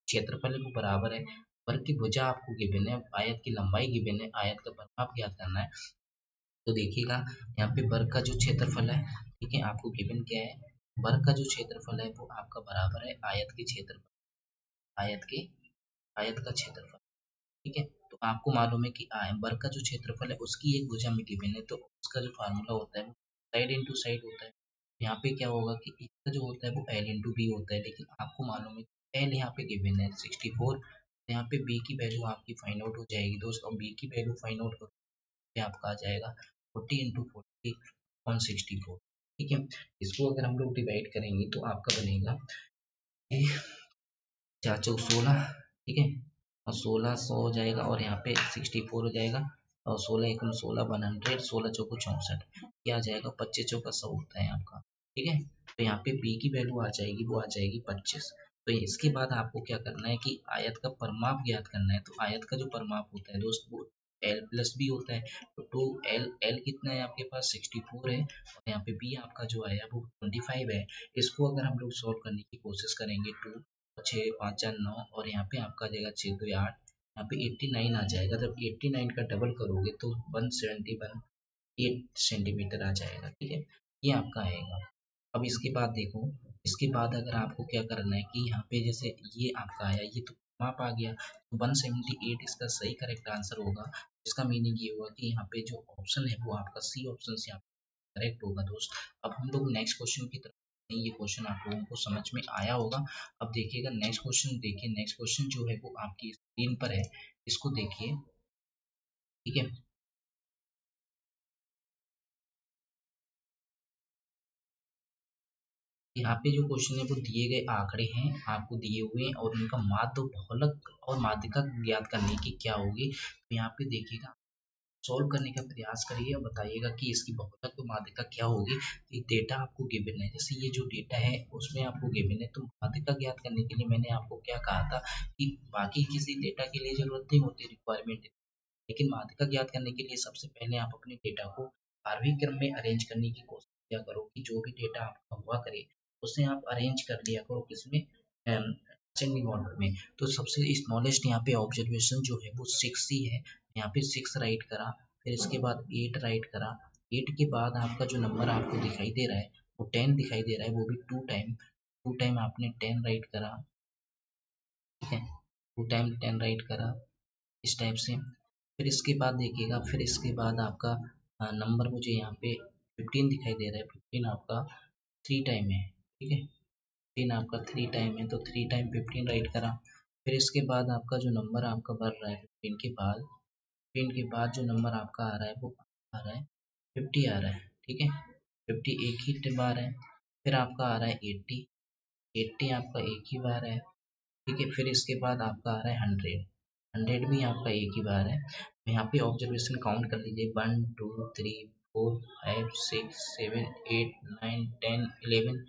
S1: क्षेत्रफल है वो बराबर है, वर्ग की भुजा आपको गिवन है, आयत की लंबाई गिवन है, आयत का परिमाप ज्ञात करना है। तो देखिएगा यहाँ पे वर्ग का जो क्षेत्रफल है, ठीक है, आपको गिवन क्या है, वर्ग का जो क्षेत्रफल है वो आपका बराबर है आयत के क्षेत्रफल, आयत के आयत का क्षेत्रफल। ठीक है, तो आपको मालूम है कि वर्ग का जो क्षेत्रफल है उसकी एक भुजा में गिवन है, तो उसका जो फार्मूला होता है वो साइड इंटू साइड होता है। यहाँ पे क्या होगा कि इसका जो होता है वो एल इंटू बी होता है, लेकिन आपको मालूम है एल यहाँ पे गिवन है 64, यहाँ पे बी की वैल्यू आपकी फाइंड आउट हो जाएगी दोस्तों। बी की वैल्यू फाइंड आउट करके आपका आ जाएगा 40 इंटू 40 ऑन 64। ठीक है, इसको अगर हम लोग डिवाइड करेंगे तो आपका बनेगा 4 चौक 16, ठीक है, और 1600 हो जाएगा और यहाँ पे 64 हो जाएगा, और 16 एकम 16 100, 16 चौको 64, क्या आ जाएगा 25 चौका 100 होता है आपका। ठीक है, तो यहाँ पे बी की वैल्यू आ जाएगी, वो आ जाएगी 25। तो इसके बाद आपको क्या करना है कि आयत का परिमाप ज्ञात करना है। तो आयत का जो परिमाप होता है दोस्त वो एल प्लस बी होता है। तो टू एल एल कितना है आपके पास 64 है, और यहाँ पे बी आपका जो आया वो 25 है। इसको अगर हम लोग सॉल्व करने की कोशिश करेंगे, 2 6 5 4 9, और यहाँ पे आपका आ जाएगा 6 2 8, यहाँ पे 89 आ जाएगा। जब 89 का डबल करोगे तो 171 8 सेंटीमीटर आ जाएगा। ठीक है, ये आपका आएगा। अब इसके बाद देखो, इसके बाद अगर आपको क्या करना है कि यहाँ पे जैसे ये आपका आया, ये तो माप आ गया, तो 178 इसका सही करेक्ट आंसर होगा। इसका मीनिंग ये हुआ कि यहाँ पे जो ऑप्शन है वो आपका सी ऑप्शन से करेक्ट होगा दोस्त। अब हम लोग नेक्स्ट क्वेश्चन की तरफ, ये क्वेश्चन आप लोगों को समझ में आया होगा। अब देखिएगा नेक्स्ट क्वेश्चन, देखिए नेक्स्ट क्वेश्चन जो है वो आपकी स्क्रीन पर है, इसको देखिए। ठीक है, यहाँ पे जो क्वेश्चन है वो दिए गए आंकड़े हैं आपको दिए हुए हैं, और उनका माध्य बहुलक और माध्यिका ज्ञात करने की क्या होगी। तो यहाँ पे देखिएगा, सॉल्व करने का प्रयास करिए और बताइएगा कि इसकी बहुलक तो माध्यिका क्या होगी। ये डेटा आपको गिवन है, जैसे ये जो डेटा है उसमें आपको गिवन है, तो माध्यिका ज्ञात करने के लिए मैंने आपको क्या कहा था कि बाकी किसी डेटा के लिए जरूरत नहीं होती, रिक्वायरमेंट, लेकिन माध्यिका ज्ञात करने के लिए सबसे पहले आप अपने डेटा को आरोही क्रम में अरेंज करने की कोशिश किया करो, कि जो भी डेटा आपका हुआ करे उसे आप अरेंज कर लिया करो किसमें, असेंडिंग ऑर्डर में। तो सबसे स्मॉलेस्ट यहाँ पे ऑब्जर्वेशन जो है वो 6 ही है, यहाँ पे 6 राइट करा, फिर इसके बाद 8 राइट करा, 8 के बाद आपका जो नंबर आपको दिखाई दे रहा है वो 10 दिखाई दे रहा है, वो भी 2 टाइम आपने 10 राइट करा। ठीक है, 2 टाइम 10 राइट करा इस टाइप से। फिर इसके बाद देखिएगा, फिर इसके बाद आपका नंबर मुझे यहाँ पे 15 दिखाई दे रहा है, 15 आपका 3 टाइम है। ठीक है, 15 आपका 3 टाइम है, तो 3 टाइम 15 राइट करा। फिर इसके बाद आपका जो नंबर आपका बढ़ रहा है 15 के बाद, 15 के बाद जो नंबर आपका आ रहा है वो आ रहा है 50 आ रहा है। ठीक है, 50 एक ही बार है। फिर आपका आ रहा है 80, 80 आपका एक ही बार है। ठीक है, फिर इसके बाद आपका आ रहा है 100, 100 भी आपका एक ही बार है। तो यहाँ पे ऑब्जर्वेशन काउंट कर लीजिए, 1 2 3 4 5 6 7 8 9 10 11,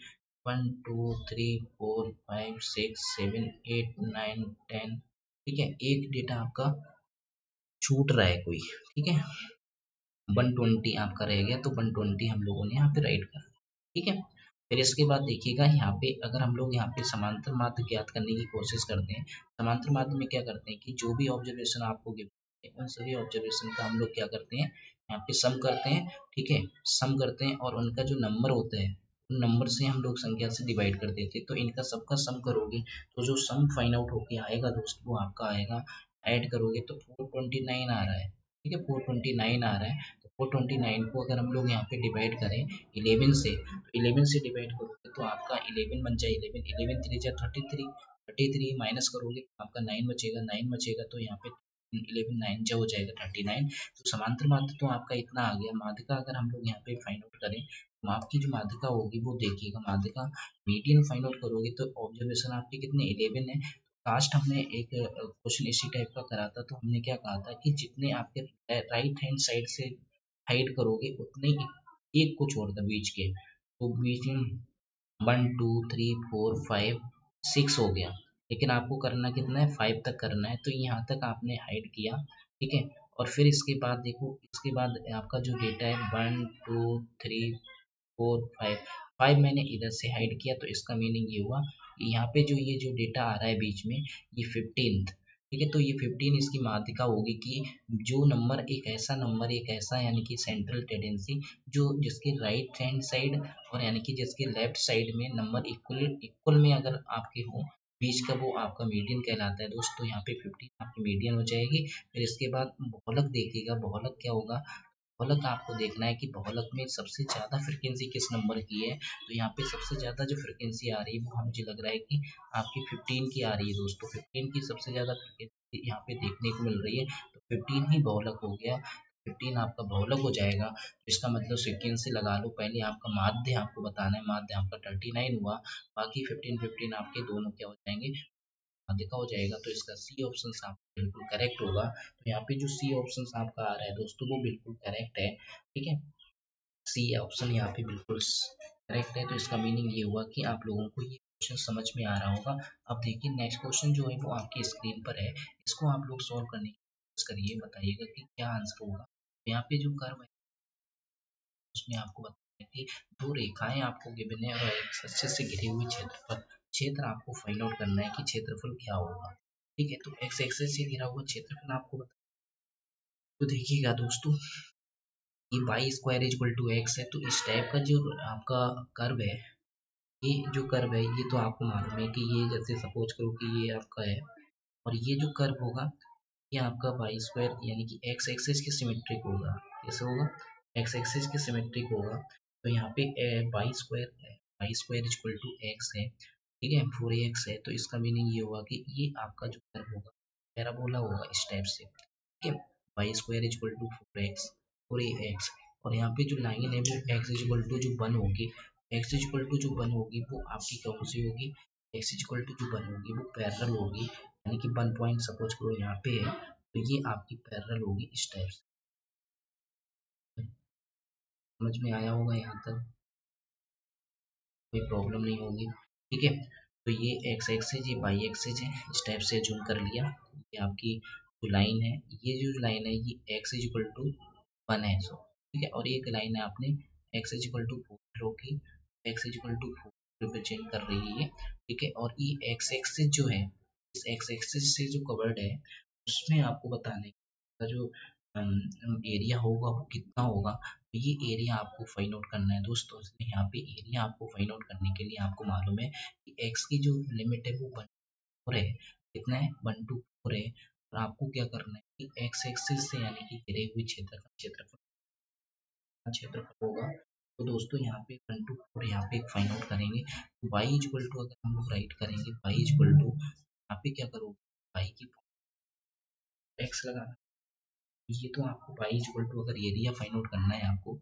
S1: 1 2 3 4 5 6 7 8 9 10। ठीक है, एक डेटा आपका छूट रहा है कोई। ठीक है, 120 आपका रह गया, तो 120 हम लोगों ने यहाँ पे राइट करा। ठीक है, फिर इसके बाद देखिएगा यहाँ पे अगर हम लोग यहाँ पे समांतर माध्य ज्ञात करने की कोशिश करते हैं, समांतर माध्य में क्या करते हैं कि जो भी ऑब्जर्वेशन आपको गिवन है उन सभी ऑब्जर्वेशन का हम लोग क्या करते हैं, यहाँ पे सम करते हैं। ठीक है, सम करते हैं और उनका जो नंबर होता है उन नंबर से हम लोग संख्या से डिवाइड कर देते हैं, तो इनका सबका सम करोगे तो जो सम फाइंड आउट होके आएगा दोस्त वो आपका आएगा ऐड करोगे तो 429 आ रहा है। ठीक है, 429 आ रहा है। तो 429 को अगर हम लोग यहाँ पे डिवाइड करें 11 से, तो 11 से डिवाइड करोगे तो आपका 11 बन जाए, 11 11 3 जा 33, 33 माइनस करोगे तो आपका 9 बचेगा, 9 बचेगा तो यहाँ पे 11 9 जा हो जाएगा 39। तो समांतर माध्य तो आपका इतना आ गया। माध्यिका अगर हम लोग यहाँ पे फाइंड आउट करें तो आपकी जो माध्यिका होगी वो देखिएगा, माध्यिका मीडियन फाइंड आउट करोगे तो ऑब्जर्वेशन आपके कितने 11 है। लास्ट हमने एक क्वेश्चन इसी टाइप का करा था, तो हमने क्या कहा था कि जितने आपके राइट हैंड साइड से हाइड करोगे उतने ही एक को छोड़कर बीच के, तो बीच में 1 2 3 4 5 6 हो गया। लेकिन आपको करना कितना है, 5 तक करना है, तो यहाँ तक आपने हाइड किया। ठीक है, और फिर इसके बाद देखो, इसके बाद आपका जो डेटा है 1 2 3 4 5, 5 मैंने इधर से हाइड किया, तो इसका मीनिंग ये हुआ कि यहाँ पे जो ये जो डेटा आ रहा है बीच में ये 15th। ठीक है, तो ये 15 इसकी माध्यिका होगी कि जो नंबर एक ऐसा नंबर, एक ऐसा यानी कि सेंट्रल टेंडेंसी जो जिसके राइट हैंड साइड और यानी कि जिसके लेफ्ट साइड में नंबर इक्वल इक्वल में अगर आपके हो बीच का, वो आपका मीडियन कहलाता है दोस्तों। यहाँ पे 15 आपकी मीडियन हो जाएगी। फिर इसके बाद बहुलक देखिएगा, बहुलक क्या होगा, बहुलक आपको देखना है कि बहुलक में सबसे ज़्यादा फ्रिक्वेंसी किस नंबर की है। तो यहाँ पे सबसे ज़्यादा जो फ्रिक्वेंसी आ रही है वो मुझे लग रहा है कि आपकी 15 की आ रही है दोस्तों। 15 की सबसे ज़्यादा फ्रिक्वेंसी यहाँ पे देखने को मिल रही है, तो 15 ही बहुलक हो गया। 15 आपका बहुलक हो जाएगा, तो इसका मतलब फ्रिक्वेंसी लगा लो। पहले आपका माध्य आपको बताना है, माध्य आपका 39 हुआ, बाकी 15 आपके दोनों क्या हो जाएंगे, माध्यिका हो जाएगा। तो इसका सी ऑप्शन आपका बिल्कुल करेक्ट होगा। तो यहाँ पे जो सी ऑप्शन आपका आ रहा है दोस्तों वो बिल्कुल करेक्ट है। ठीक है, सी ऑप्शन यहाँ पे बिल्कुल करेक्ट है। तो इसका मीनिंग ये हुआ कि आप लोगों को ये क्वेश्चन समझ में आ रहा होगा। अब देखिए नेक्स्ट क्वेश्चन जो है वो आपकी स्क्रीन पर है, इसको आप लोग सॉल्व करने की कोशिश करिए, बताइएगा कि क्या आंसर होगा। तो यहाँ पे जो कर्व है उसमें आपको बताया कि दो रेखाएं आपको गिवन है और एक अच्छे से घिरे हुए क्षेत्र पर क्षेत्र आपको फाइंड आउट करना है कि क्षेत्रफल क्या होगा। ठीक है, तो एक्स एक्सिस से घिरा हुआ क्षेत्रफल आपको बता, तो देखिएगा दोस्तों ये Y square equal to X है। तो इस टाइप का जो आपका कर्व है, ये जो कर्व है ये तो आपको मालूम है कि ये जैसे सपोज करो कि ये आपका है, और ये जो कर्व होगा ये आपका वाई स्क्वायर यानी कि एक्स एक्सिस के सिमेट्रिक होगा। कैसे होगा, एक्स एक्सिस के सिमेट्रिक होगा। तो यहाँ पे Y square equal to X है। ठीक है, 4x है, तो इसका मीनिंग ये हुआ कि ये आपका जो कर्व होगा पैराबोला होगा इस टाइप से। ठीक है, Y square equal to 4x, और यहाँ पे जो लाइन है वो एक्स इक्वल टू जो 1 होगी, एक्स इक्वल टू जो 1 होगी वो आपकी कौन सी होगी, एक्स इक्वल टू जो 1 होगी वो पैरेलल होगी, यानी कि 1 पॉइंट सपोज करो यहाँ पे है, तो ये आपकी पैरेलल होगी इस टाइप से। समझ में आया होगा यहाँ तक, कोई प्रॉब्लम नहीं होगी। ठीक है, तो ये एक्स एक्सिस ये वाई एक्सिस है, इस टाइप से जूम कर लिया। ये आपकी जो लाइन है, ये जो लाइन है ये एक्स इक्वल टू 1 है, सो ठीक है, और एक लाइन है आपने एक्स इक्वल टू 4 होगी, एक्स इक्वल टू 4 रिप्रेजेंट कर रही है ये। ठीक है, और ये एक्स एक्सिस जो है, इस एक्स एक्सिस से जो कवर्ड है उसमें आपको बताना है का जो एरिया होगा वो कितना होगा। तो ये एरिया आपको फाइंड आउट करना है दोस्तों। इसमें यहाँ पे एरिया आपको फाइंड आउट करने के लिए आपको मालूम है कि एक्स की जो लिमिट है वो 1 है, कितना है 1 to 4 है, और आपको क्या करना है कि एक्स एक्सिस से यानी कि घिरे हुए क्षेत्र का क्षेत्रफल होगा। तो दोस्तों यहाँ पे 1 to 4 यहाँ पे फाइंड आउट करेंगे। तो वाई इक्वल टू अगर हम लोग राइट करेंगे, वाई इक्वल टू यहाँ पे क्या करोगे, वाई की एक्स लगाना। ये तो आपको वाई इक्वल टू अगर एरिया फाइंड आउट करना है, आपको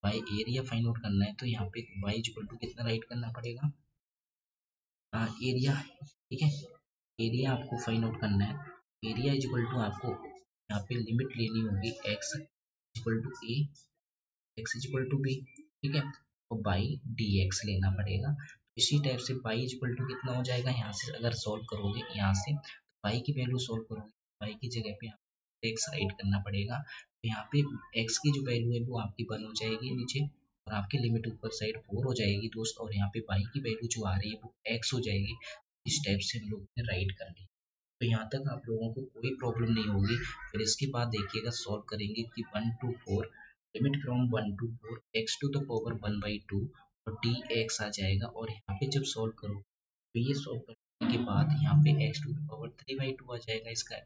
S1: वाई एरिया फाइंड आउट करना है, तो यहाँ पे वाई इक्वल टू कितना राइट करना पड़ेगा, एरिया। ठीक है, एरिया आपको फाइंड आउट करना है। एरिया इक्वल टू आपको यहाँ पे लिमिट लेनी होगी X equal to A, X equal to B. ठीक है, और बाई डी एक्स लेना पड़ेगा। इसी टाइप से बाई इक्वल टू कितना हो जाएगा, यहाँ से अगर सॉल्व करोगे यहाँ से बाई की वैल्यू सॉल्व करोगे, बाई की जगह पे एक्स राइट करना पड़ेगा। तो यहाँ पे एक्स की जो वैल्यू है वो आपकी 1 हो जाएगी नीचे, और आपकी लिमिट ऊपर साइड 4 हो जाएगी दोस्त, और यहाँ पे बाई की वैल्यू जो आ रही है वो एक्स हो जाएगी। इस टाइप से हम लोग ने राइट कर ली। तो यहाँ तक आप लोगों को कोई प्रॉब्लम नहीं होगी। फिर इसके बाद देखिएगा सॉल्व करेंगे कि 1 to 4 limit from 1 to 4 X to the power 1/2 और डी एक्स आ जाएगा। और यहाँ पे जब सॉल्व करो तो ये सॉल्व करने के बाद यहाँ पे एक्स टू द पावर 3/2 आ जाएगा इसका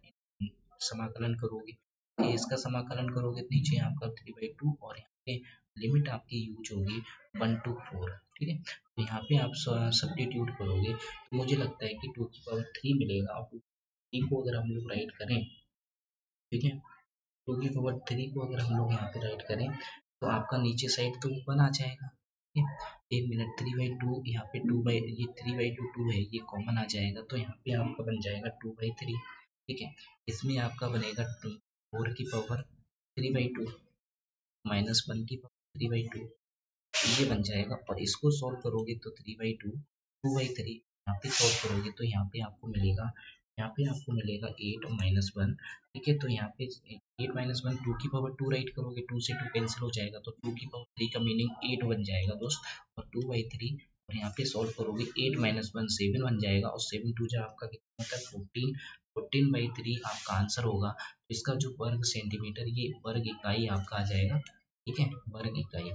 S1: समाकलन करोगे, ये इसका समाकलन करोगे तो नीचे आपका 3/2 और यहाँ पे लिमिट आपकी यूज होगी 1 to 4। ठीक है, तो यहाँ पे आप सब्स्टिट्यूट करोगे तो मुझे लगता है कि 2 की पावर 3 मिलेगा। और 2 को अगर हम लोग राइट करें, ठीक है, 2 की पावर 3 को अगर हम लोग यहाँ पे राइट करें तो आपका नीचे साइड तो 1 आ जाएगा। ठीक है, 1 मिनट 3/2, यहाँ पे ये 3/2 है, ये कॉमन आ जाएगा तो यहाँ पे आपका बन जाएगा 2/3। ठीक है, इसमें आपका बनेगा 4 की पावर 3/2 माइनस 1 की पावर 3/2, ये बन जाएगा। और इसको सॉल्व करोगे तो 3/2 2/3 यहाँ पे सॉल्व करोगे तो यहाँ पे आपको मिलेगा, यहाँ पे आपको मिलेगा 8 - 1। ठीक है, तो यहाँ पे 8 - 1 2 की पावर 2 राइट करोगे, 2 से 2 कैंसिल हो जाएगा तो 2 की पावर 3 का मीनिंग 8 बन जाएगा दोस्त। और 2/3 और यहाँ पे सॉल्व करोगे 8 - 1 7 बन जाएगा और 7 2 जा आपका कितना होता है 14। 14/3 आपका आंसर होगा। तो इसका जो वर्ग सेंटीमीटर, ये वर्ग इकाई आपका आ जाएगा। ठीक है, वर्ग इकाई।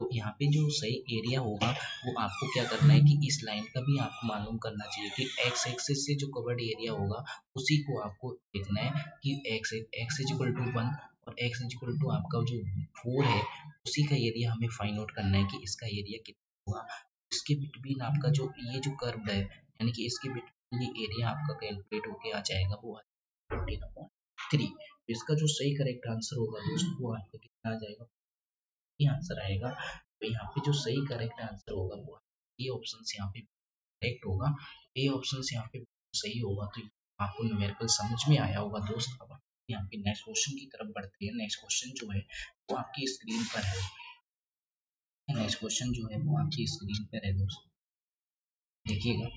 S1: तो यहाँ पे जो सही एरिया होगा वो आपको क्या करना है कि इस लाइन का भी आपको मालूम करना चाहिए कि एक्स एक्सिस से जो कवर्ड एरिया होगा उसी को आपको देखना है कि एक्स इज इक्वल टू 1 और एक्स इज इक्वल टू आपका जो 4 है, उसी का एरिया हमें फाइंड आउट करना है कि इसका एरिया कितना होगा। इसके बिटवीन आपका जो ये जो कर्व है, यानी कि इसके बिटवीन ये एरिया आपका कैलकुलेट होके आ जाएगा, वो 15/3। तो इसका जो सही करेक्ट आंसर होगा दोस्तों वो आपका कितना आ जाएगा, ये आंसर आएगा। तो यहाँ पे जो सही करेक्ट आंसर होगा वो ये ऑप्शन यहाँ पे करेक्ट होगा, ए ऑप्शन यहाँ पे सही होगा। तो आपको न्यूमेरिकल समझ में आया होगा दोस्त। अब यहाँ पे नेक्स्ट क्वेश्चन की तरफ बढ़ते हैं। नेक्स्ट क्वेश्चन जो है वो आपकी स्क्रीन पर है। नेक्स्ट क्वेश्चन जो है वो आपकी स्क्रीन पर है दोस्त, देखिएगा।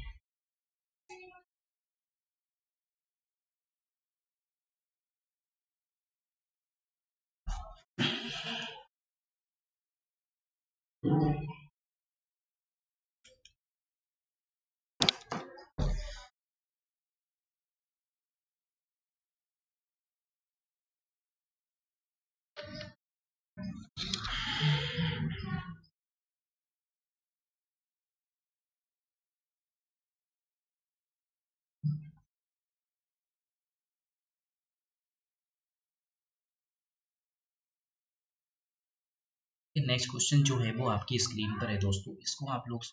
S1: नेक्स्ट क्वेश्चन जो है वो आपकी स्क्रीन पर है दोस्तों। इसको आप लोग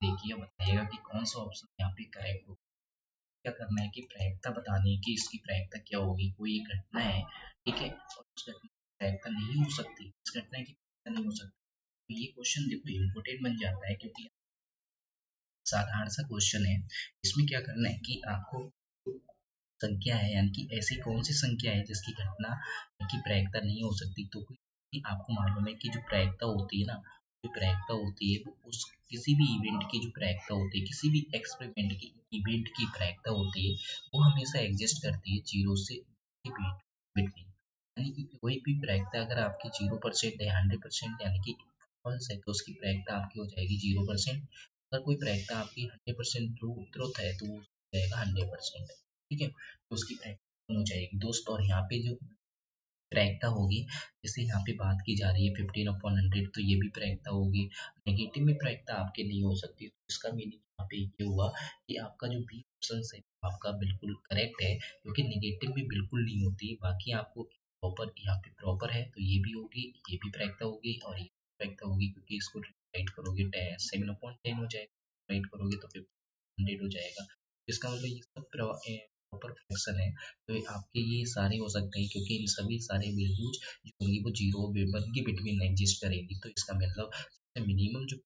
S1: देखिए, बताइएगा कि कौन सा ऑप्शन यहाँ पे करेक्ट होगा। क्या करना है कि प्रायिकता बतानी है कि इसकी प्रायिकता क्या होगी। कोई एक घटना है, ठीक है, और उस घटना की प्रायिकता नहीं हो सकती, इस घटना की प्रायिकता नहीं हो सकती। तो ये क्वेश्चन देखो इम्पोर्टेंट बन जाता है, क्योंकि साधारण सा क्वेश्चन है। इसमें क्या करना है कि आपको संख्या है, यानी कि ऐसी कौन सी संख्या है जिसकी घटना की प्रायिकता नहीं हो सकती। तो कि आपको मालूम है कि जो प्रायिकता होती है ना, जो प्रायिकता होती है वो उस किसी भी इवेंट की जो प्रायिकता होती है, किसी भी एक्सपेरिमेंट की इवेंट की प्रायिकता होती है, वो हमेशा एग्जिस्ट करती है 0 से बिटवीन। यानी कि कोई भी प्रायिकता अगर आपकी 0% है, 100% यानी कि फॉल्स है, तो उसकी प्रायिकता आपकी हो जाएगी 0%। अगर कोई प्रायिकता आपकी 100% ट्रूथ है तो वो हो जाएगा 100%। ठीक है, तो उसकी प्रायिकता हो जाएगी दोस्त। और यहाँ पे जो प्रायिकता होगी, जैसे यहाँ पे बात की जा रही है 15/100, तो ये भी प्रायिकता होगी। नेगेटिव में प्रायिकता आपके नहीं हो सकती। तो इसका मीनिंग यहाँ पे ये हुआ कि आपका जो बी ऑप्शन है आपका बिल्कुल करेक्ट है, क्योंकि नेगेटिव में बिल्कुल नहीं होती। बाकी आपको प्रॉपर यहाँ पे प्रॉपर है, तो ये भी होगी, ये भी प्रायिकता होगी और ये भी प्रायिकता होगी, क्योंकि इसको राइट करोगे 7/10 हो जाएगा, राइट करोगे तो 15/100 हो जाएगा। इसका मतलब ये सब प्रॉपर फ्रैक्शन है। तो आपके ये सारे हो सकते हैं, क्योंकि इन सभी सारे वैल्यूज जो होंगी वो 0 और 1 के बिटवीन एग्जिस्ट करेगी। तो इसका मतलब मिनिमम जो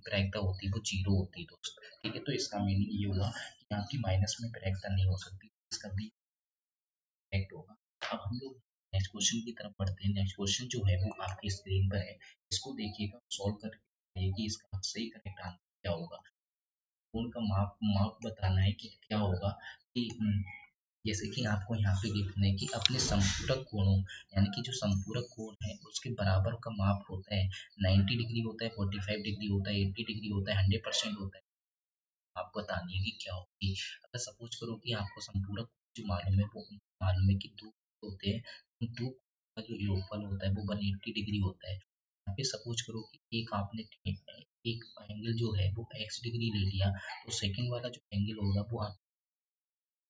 S1: प्रायिकता होती है वो 0 होती है दोस्त। ठीक है, तो इसका मीनिंग ये हुआ कि आपकी माइनस में प्रायिकता नहीं हो सकती, इसका भी करेक्ट होगा। अब हम लोग नेक्स्ट क्वेश्चन की तरफ बढ़ते हैं। नेक्स्ट क्वेश्चन जो है वो आपकी स्क्रीन पर है, इसको देखिएगा, सॉल्व करके बताइए कि इसका सही करेक्ट आंसर क्या होगा। उनका माप माप बताना है कि क्या होगा कि जैसे कि आपको यहाँ पे देखना है कि अपने संपूरक कोणों, यानी कि जो संपूरक कोण है उसके बराबर का माप होता है। 90 डिग्री होता है, 45 डिग्री होता है, 80 डिग्री होता है, 100% होता है। आप बतानी है कि क्या होगी। अगर सपोज करो कि आपको संपूरक जो मालूम है वो मालूम है कि दो होते हैं, उन दो का जो योगफल होता है वो 180 डिग्री होता है। यहाँ पे सपोज करो कि एक आपने एक एंगल जो है वो x डिग्री ले लिया, तो सेकंड वाला जो एंगल होगा वो आप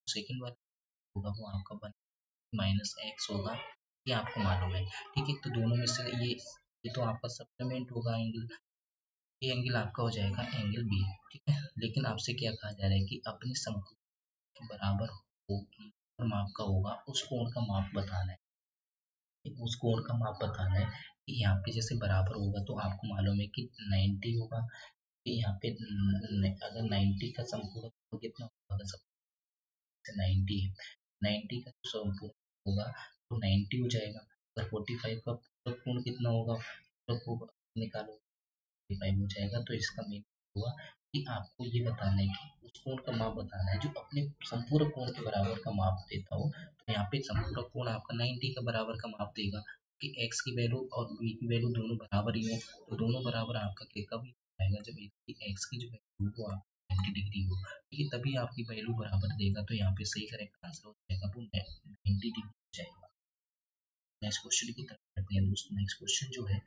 S1: सेकंड वाला होगा वो आपका 1 माइनस एक्स होगा, ये आपको मालूम है। ठीक है, तो दोनों में से ये तो आपका सप्लीमेंट होगा एंगल, ये एंगल आपका हो जाएगा एंगल बी। ठीक है, लेकिन आपसे क्या कहा जा रहा है कि अपने समकोण के बराबर हो माप का होगा, उस कोण का माप बताना है। उस कोण का माप बताना है कि यहाँ पे जैसे बराबर होगा तो आपको मालूम है कि 90 होगा, कि यहाँ पे अगर 90 का समकोण तो कितना होगा, सब 90 है, 90 का जो समकोण होगा तो 90 हो जाएगा। अगर 45 का पूरा कोण कितना होगा, पूरा कोण निकालो 45 हो जाएगा। तो इसका मीन हुआ कि आपको ये बताना है कि उस कोण का माप बताना है जो अपने संपूर्ण कोण के बराबर का माप देता हो। तो यहाँ पे संपूर्ण कोण आपका 90 के बराबर का माप देगा कि x की वैल्यू और b की वैल्यू दोनों बराबर ही हो, तो दोनों बराबर आपका कभी आएगा जब x की जो वैल्यू वो आप 90 डिग्री हो। ठीक है, तभी आपकी वैल्यू बराबर देगा, तो यहाँ पे सही करेक्ट आंसर हो जाएगा, वो 90 डिग्री हो जाएगा। नेक्स्ट क्वेश्चन की तरफ बढ़ते हैं दोस्तों। नेक्स्ट क्वेश्चन जो है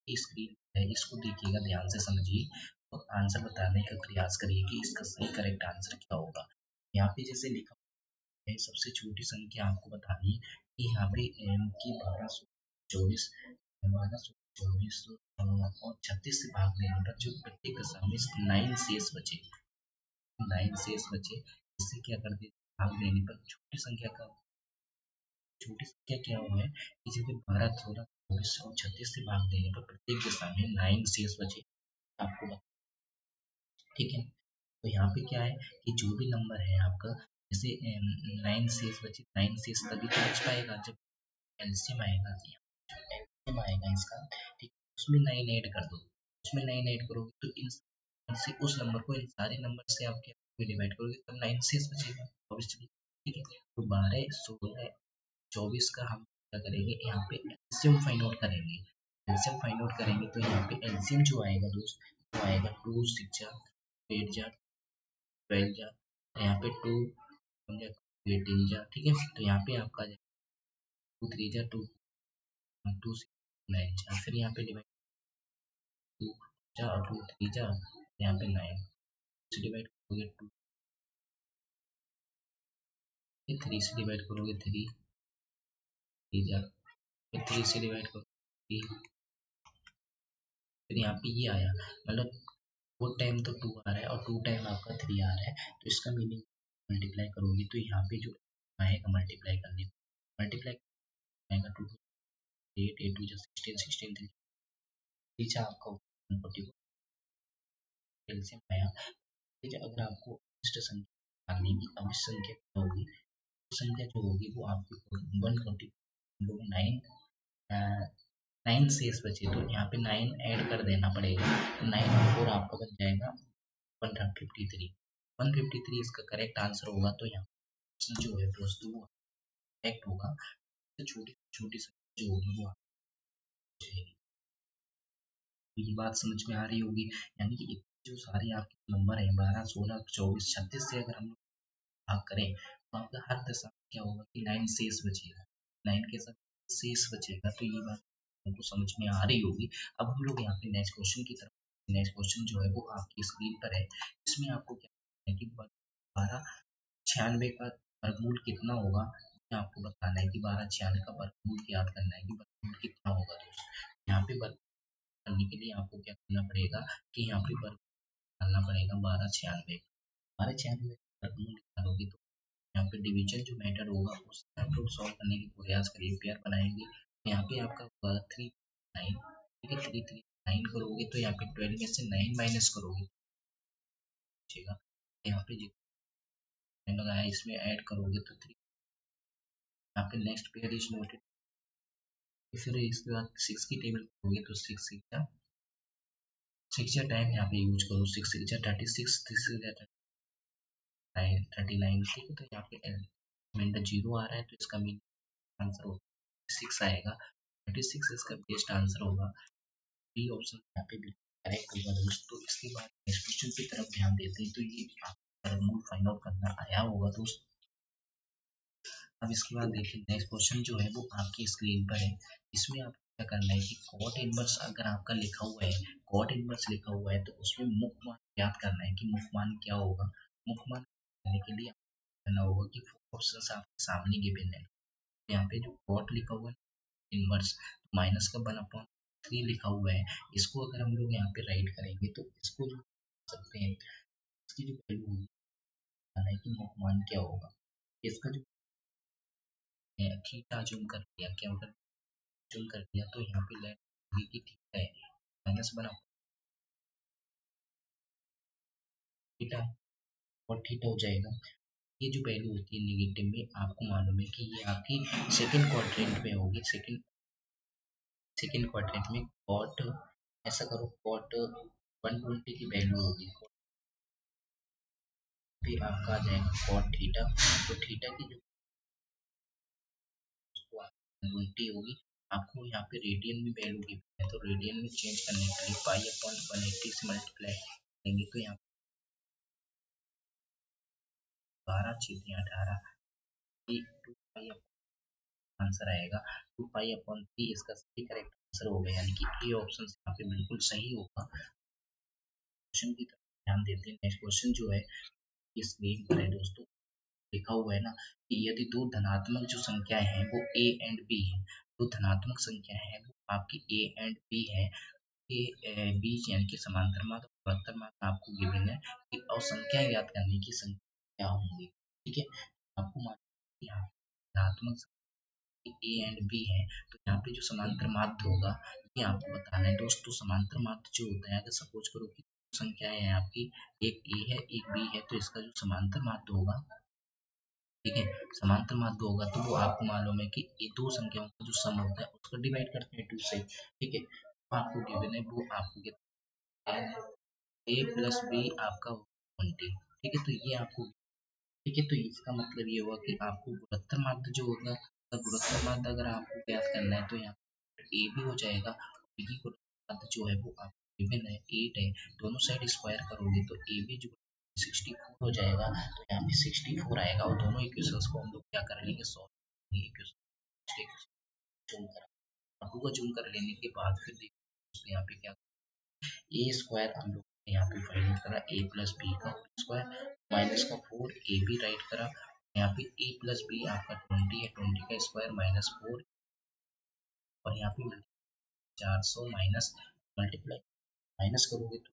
S1: स्क्रीन है, इसको देखिएगा, ध्यान से समझिए और आंसर बताने का प्रयास करिए कि इसका सही करेक्ट आंसर क्या होगा। यहाँ पे जैसे लिखा है सबसे छोटी संख्या आपको बतानी है कि यहाँ पे एम की 1224 1224 और 36 से भाग देने पर जो प्रत्येक दशा में 9 शेष बचे, 9 शेष बचे, इससे क्या करते भाग देने पर छोटी संख्या क्या हुआ है कि जैसे 12 16 24 और 36 से भाग देने पर प्रत्येक दशा में 9 शेष बचे आपको बता। ठीक है, तो यहाँ पे क्या है कि जो भी नंबर है आपका, जैसे 9 शेष बचे, 9 शेष तभी तो बच पाएगा जब एलसीएम आएगा, एलसीएम आएगा इसका। ठीक, उसमें 9 ऐड कर दो, उसमें 9 ऐड करोगे तो इन से उस नंबर को इन सारे नंबर से आप क्या डिवाइड करोगे तब 9 शेष बचेगा ऑब्वियसली। ठीक है, तो 12 16 24 का हम क्या करेंगे, यहाँ पे एलसीएम फाइंड आउट करेंगे। एलसीएम फाइंड आउट करेंगे तो यहाँ पे एलसीएम जो आएगा दोस्त, वो आएगा 2 6 8 जा 12 जा, यहाँ पे 2 18 जा। ठीक है, तो यहाँ पे आपका 2 3 जा 2 2 9 जा, फिर यहाँ पे डिवाइड 2 जा और 2 3 जा, यहाँ पे 9 से डिवाइड करोगे 2, 3 से डिवाइड करोगे 3 3 जा, फिर 3 से डिवाइड करोगे 3, फिर यहाँ पे ये आया, मतलब 4 टाइम तो 2 आ रहा है और 2 टाइम आपका 3 आ रहा है, तो इसका मीनिंग मल्टीप्लाई करोगे तो यहाँ पे जो आएगा मल्टीप्लाई करने, मल्टीप्लाई आएगा 2 8 8 2 16 16 3 नीचे आपका 144 एलसीएम आया। ठीक है, अगर आपको इष्ट संख्या निकालने की अविष्ट संख्या क्या होगी, संख्या जो होगी वो आपकी 140 9 9 शेष बचे, तो यहाँ पे 9 ऐड कर देना पड़ेगा, तो 9 और 4 आपका बन जाएगा 153, 153 इसका करेक्ट आंसर होगा। तो यहाँ जो है दोस्तों वो करेक्ट होगा, तो छोटी छोटी संख्या जो होगी वो जाएगी। तो ये बात समझ में आ रही होगी, यानी कि जो सारे आपके नंबर है 12 16 24 36 से अगर हम भाग करें तो आपका हर दशा में क्या होगा कि 9 शेष बचेगा, 9 के साथ शेष बचेगा। तो ये बात हमको समझ में आ रही होगी। अब हम लोग यहाँ पे नेक्स्ट क्वेश्चन की तरफ, नेक्स्ट क्वेश्चन जो है वो आपकी स्क्रीन पर है। इसमें आपको क्या है कि 1296 का वर्गमूल कितना होगा, ये आपको बताना है कि 1296 का वर्गमूल याद करना है कि वर्गमूल कितना होगा दोस्तों। यहाँ पे वर्ग करने के लिए आपको क्या करना पड़ेगा कि यहाँ पे वर्ग डालना पड़ेगा 1296, 1296 वर्गमूल निकालोगे तो यहाँ पे डिवीजन जो मेथड होगा उससे हम लोग सॉल्व करने की प्रयास करिए, पेयर बनाएंगे। यहाँ पे आपका होगा 3 9, ठीक है, 3 3 9 करोगे तो यहाँ पे 12 में से 9 माइनस करोगे बचेगा, यहाँ पे जितना लगाया इसमें ऐड करोगे तो 3, यहाँ पे नेक्स्ट पेयर इज नोटेड, फिर इसके बाद 6 की टेबल करोगे तो 6 6 टाइम यहाँ पे यूज करो, 6 6 36, 6 39, ठीक है, तो यहाँ पे एलिमेंट 0 आ रहा है तो इसका मीन आंसर होगा 6 आएगा, 36 इसका बेस्ट आंसर होगा, बी ऑप्शन यहाँ पे भी करेक्ट होगा दोस्तों। इसके बाद नेक्स्ट क्वेश्चन की तरफ ध्यान देते हैं, तो ये वर्गमूल फाइंड आउट करना आया होगा दोस्त। अब इसके बाद देखिए नेक्स्ट क्वेश्चन जो है वो आपकी स्क्रीन पर है। इसमें आपको क्या करना है कि कॉट इनवर्स अगर आपका लिखा हुआ है, कॉट इनवर्स लिखा हुआ है तो उसमें मुख्य मान याद करना है कि मुख्य मान क्या होगा। मुख्य मान करने के लिए करना होगा कि ऑप्शन आपके सामने गिवन है, यहाँ पे जो कॉट लिखा हुआ है इनवर्स, माइनस का 1/3 लिखा हुआ है, इसको अगर हम लोग यहाँ पे राइट करेंगे तो इसको जो सकते हैं, इसकी जो वैल्यू होगी है कि मान क्या होगा, इसका जो थीटा जूम कर लिया, क्या होगा जूम कर लिया तो यहाँ पे लेट होगी कि थीटा है माइनस बना थीटा, और थीटा हो जाएगा। ये जो वैल्यू होती है नेगेटिव में, आपको मालूम है कि ये आपकी सेकंड क्वाड्रेंट में होगी, सेकंड क्वाड्रेंट में कॉट, ऐसा करो कॉट 120 की वैल्यू होगी, फिर आपका आ जाएगा कॉट थीटा, तो थीटा की जो 120 होगी, आपको यहाँ पे रेडियन में वैल्यू गिवन है, तो रेडियन में चेंज करने के लिए पाई अपॉन 180 से मल्टीप्लाई करेंगे तो यहाँ 12 छेद 18 टू पाई आंसर आएगा, 2 पाई अपॉन 3 इसका सही करेक्ट आंसर होगा, यानी कि ए ऑप्शन यहाँ पे बिल्कुल सही होगा। क्वेश्चन की तरफ ध्यान देते हैं। नेक्स्ट क्वेश्चन जो है इस स्क्रीन पर है दोस्तों, लिखा हुआ है ना कि यदि दो धनात्मक जो संख्याएं हैं वो ए एंड बी है, दो धनात्मक संख्याएं हैं वो आपकी ए एंड बी है, के बीच यानी कि समांतर मार्ग और पलत्तर मार्ग आपको गिवन है कि और संख्या ज्ञात करने की संख्या क्या होंगी, ठीक है। आपको मालूम है यहाँ धनात्मक ए एंड बी है, तो यहाँ पे जो समांतर माध्य होगा ये आपको बताना है दोस्तों। समांतर माध्य जो होता है, अगर सपोज करो कि संख्याएं हैं आपकी, एक ए है एक बी है, तो इसका जो समांतर माध्य होगा, ठीक है, समांतर माध्य होगा तो वो आपको मालूम है कि ये दो संख्याओं का जो सम होता है उसको डिवाइड करते हैं 2 से, ठीक है। तो आपको गिवन है वो आपको कितना है, ए प्लस बी आपका 20, ठीक है, तो ये आपको, ठीक है, तो इसका मतलब ये हुआ कि आपको गुणोत्तर माध्य जो होगा, गुणोत्तर माध्य अगर आपको ज्ञात करना है तो यहाँ ए भी हो जाएगा, बी की गुणोत्तर माध्य जो है वो आपको गिवन है 8 है, दोनों साइड स्क्वायर करोगे तो ए भी जो 64 हो जाएगा, तो यहाँ पे 64 आएगा, और दोनों इक्वेशंस को हम लोग क्या कर लेंगे, सॉल्व करेंगे, जूम कर टू का जूम कर लेने के बाद फिर देखिए यहाँ पे क्या, ए स्क्वायर हम लोग यहाँ पे फाइंड करा, ए प्लस बी का स्क्वायर माइनस का 4 ए बी राइट करा, यहाँ पे ए प्लस बी आपका 20 है, 20 का स्क्वायर माइनस 4, और यहाँ पे 400 माइनस मल्टीप्लाई माइनस करोगे तो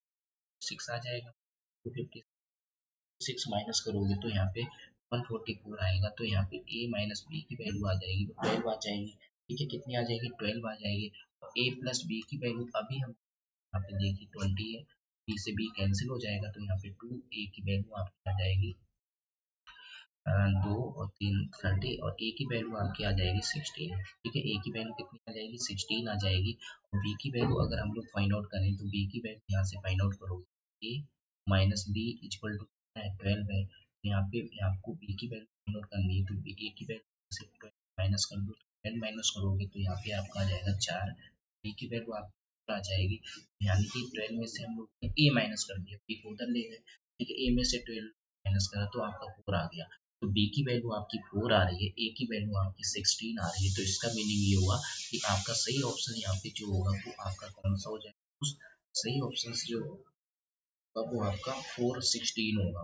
S1: 6 आ जाएगा, 256 माइनस करोगे तो यहाँ पे 144 आएगा, तो यहाँ पे ए माइनस बी की वैल्यू आ जाएगी तो 12 आ जाएगी, ठीक है, कितनी आ जाएगी 12 आ जाएगी, और ए प्लस बी की वैल्यू अभी हम यहाँ पे देखिए 20 है, बी से बी कैंसिल हो जाएगा, तो यहाँ पे 2 ए की वैल्यू आपकी आ जाएगी 2 और 3 30, और ए की वैल्यू आपकी आ जाएगी 16, ठीक है, ए की वैल्यू कितनी आ जाएगी 16 आ जाएगी, और बी की वैल्यू अगर हम लोग फाइंड आउट करें तो बी की वैल्यू यहाँ से फाइंड आउट करोगे, ए माइनस बी इक्वल टू 12 है, तो यहाँ पे आपको बी की वैल्यू फाइंड आउट करनी है, तो ए की वैल्यू से 12 माइनस कर दो, 12 माइनस करोगे तो यहाँ पे आपका आ जाएगा 4, बी की वैल्यू आपको आ जाएगी, यानी कि 12 में से हम लोग ने ए माइनस कर दिया, बी को उधर ले गए, ठीक है, ए में से 12 माइनस करा तो आपका 4 आ गया, तो बी की वैल्यू आपकी 4 आ रही है, ए की वैल्यू आपकी 16 आ रही है, तो इसका मीनिंग ये हुआ कि आपका सही ऑप्शन यहाँ पे जो होगा वो आपका कौन सा हो जाएगा, उस सही ऑप्शन जो होगा वो आपका 416 होगा,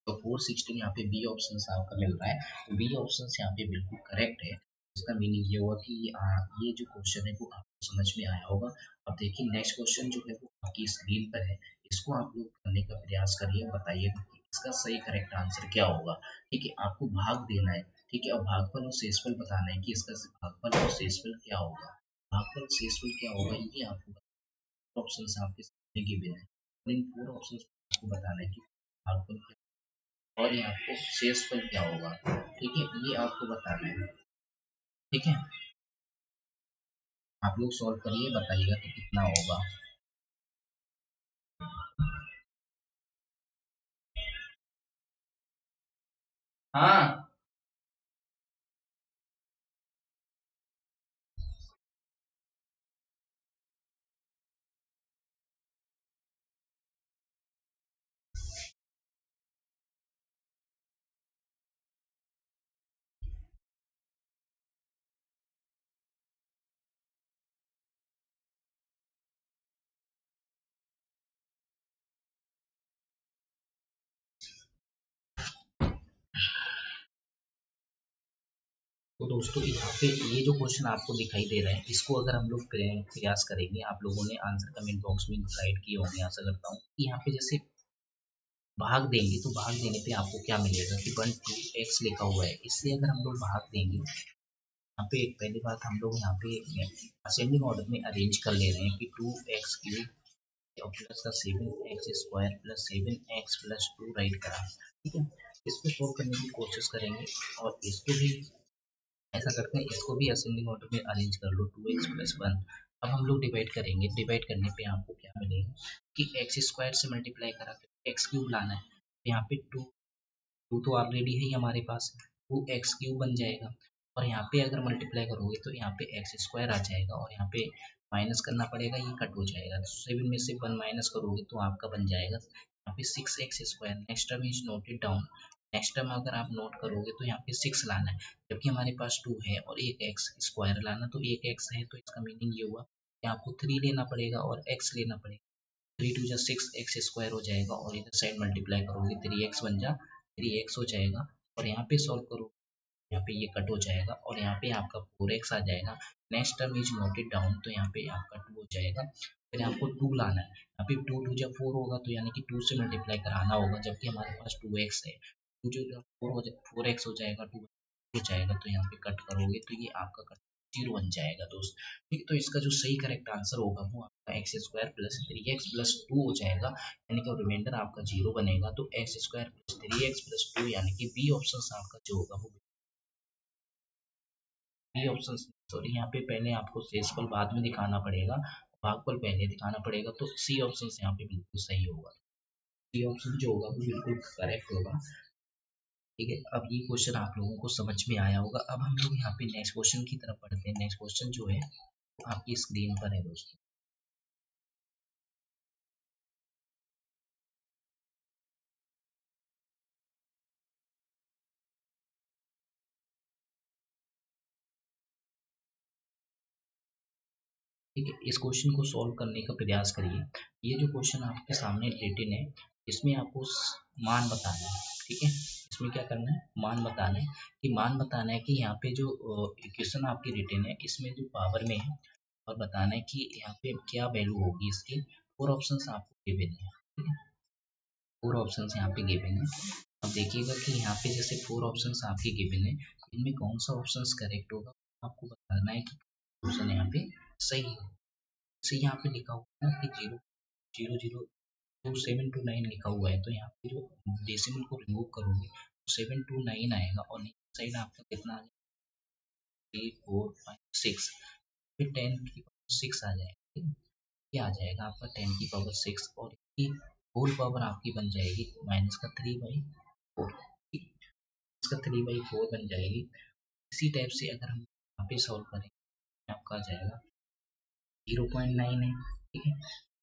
S1: तो 416 यहाँ पे बी ऑप्शन आपका मिल रहा है, तो बी ऑप्शन यहाँ पे बिल्कुल करेक्ट है। इसका मीनिंग ये हुआ कि ये जो क्वेश्चन है वो आपको समझ में आया होगा। अब देखिए नेक्स्ट क्वेश्चन जो है वो आपकी स्क्रीन पर है, इसको आप लोग करने का प्रयास करिए, बताइएगा कि इसका सही करेक्ट आंसर क्या होगा, ठीक है, आपको भाग देना है, ठीक है, और भागफल और शेषफल बताना है कि इसका भागफल और शेषफल क्या होगा, भागफल शेषफल क्या होगा ये आपको ऑप्शन आपके सामने गिवन है, इन पूरे ऑप्शन आपको बताना है कि भागफल और यहाँ पे शेषफल क्या होगा, ठीक है, ये आपको बताना है, ठीक है, आप लोग सॉल्व करिए, बताइएगा कि कितना होगा। हाँ तो दोस्तों यहाँ पे ये जो क्वेश्चन आपको दिखाई दे रहा है, इसको अगर हम लोग प्रयास करेंगे, आप लोगों ने आंसर कमेंट बॉक्स में राइट किए होंगे, आशा करता हूँ कि यहाँ पे जैसे भाग देंगे तो भाग देने पे आपको क्या मिलेगा कि 1 2 x लिखा हुआ है, इससे अगर हम लोग भाग देंगे, यहाँ पे एक पहली बात हम लोग यहाँ पे असेंडिंग ऑर्डर में अरेंज कर ले रहे हैं कि 2x³ प्लस का 7x² प्लस 7x+2 राइट करा, ठीक है। इसको सोल्व करने की कोशिश करेंगे और इसको भी ऐसा करते हैं, इसको भी असेंडिंग ऑर्डर में अरेंज कर लो, 2x+1। अब हम लोग डिवाइड करेंगे, डिवाइड करने पे आपको क्या मिलेगा कि x² से मल्टीप्लाई करा के x³ लाना है, तो यहाँ पे टू टू तो ऑलरेडी है ही हमारे पास, 2x³ बन जाएगा। और यहाँ पे अगर मल्टीप्लाई करोगे तो यहाँ पे x² आ जाएगा और यहाँ पे माइनस करना पड़ेगा, ये कट हो जाएगा, तो 7 में से 1 माइनस करोगे तो आपका बन जाएगा यहाँ पे 6x²। Next term is noted down, next term अगर आप नोट करोगे तो यहाँ पे 6 लाना है, जबकि हमारे पास 2 है, और एक x² लाना, तो एक x है तो इसका मीनिंग ये हुआ कि आपको 3 लेना पड़ेगा और x लेना पड़ेगा। 3 2 6 x² हो जाएगा और इधर साइड मल्टीप्लाई करोगे 3x बन जा 3x हो जाएगा, और यहाँ पे सॉल्व करो, यहाँ पे ये कट हो जाएगा और यहाँ पे आपका 4x आ जाएगा। Next term is noted down, तो यहाँ पे आपका 2 हो जाएगा। फिर आपको 2 लाना है, यहाँ पे 2 2 जब 4 होगा तो यानी कि 2 से मल्टीप्लाई कराना होगा, जबकि हमारे पास 2x है, 2 जो 4x हो जाएगा, 2 हो जाएगा, तो यहाँ पे कट करोगे तो ये आपका कट 0 बन जाएगा दोस्त। ठीक, तो इसका जो सही करेक्ट आंसर होगा वो आपका x² प्लस 3x+2 हो जाएगा, यानी कि रिमाइंडर आपका 0 बनेगा, तो x² प्लस 3x+2 यानी कि बी ऑप्शन आपका जो होगा वो बी ऑप्शन। सॉरी, यहाँ पे पहले आपको शेषफल बाद में दिखाना पड़ेगा, भागफल पहले दिखाना पड़ेगा, तो सी ऑप्शन यहाँ पे बिल्कुल सही होगा, सी ऑप्शन जो होगा वो बिल्कुल करेक्ट होगा। ठीक है, अब ये क्वेश्चन आप लोगों को समझ में आया होगा। अब हम लोग यहाँ पे नेक्स्ट क्वेश्चन की तरफ बढ़ते हैं। नेक्स्ट क्वेश्चन जो है वो आपकी स्क्रीन पर है दोस्तों। ठीक है, इस क्वेश्चन को सॉल्व करने का प्रयास करिए। ये जो क्वेश्चन आपके सामने रिटन है, इसमें आपको मान बताना है। ठीक है, इसमें क्या करना है, मान बताना है, कि मान बताना है कि यहाँ पे जो इक्वेशन आपकी रिटन है इसमें जो पावर में है, और बताना है कि यहाँ पे क्या वैल्यू होगी इसकी। 4 ऑप्शंस आपको गिवन है। ठीक है, 4 ऑप्शंस यहाँ पे गिवन है। अब देखिएगा कि यहाँ पे जैसे 4 ऑप्शंस आपके गिवन है, इनमें कौन सा ऑप्शंस करेक्ट होगा, आपको बताना है कि ऑप्शन यहाँ पे सही है। जैसे यहाँ पे लिखा हुआ है कि 0 0 0 7 2 9 लिखा हुआ है, तो यहाँ पे जो डेसिमल को रिमूव करोगे तो 7 2 9 आएगा, और नीचे साइड आपका कितना आ जाएगा, 3 4 5 6, फिर 10 की पावर 6 आ जाएगा। ठीक है, ये आ जाएगा आपका 10 की पावर 6, और इसकी होल पावर आपकी बन जाएगी -3/4। इसका 3/4 बन जाएगी। इसी टाइप से अगर हम यहाँ पे सॉल्व करें, आपका आ जाएगा 0.9 है। ठीक है,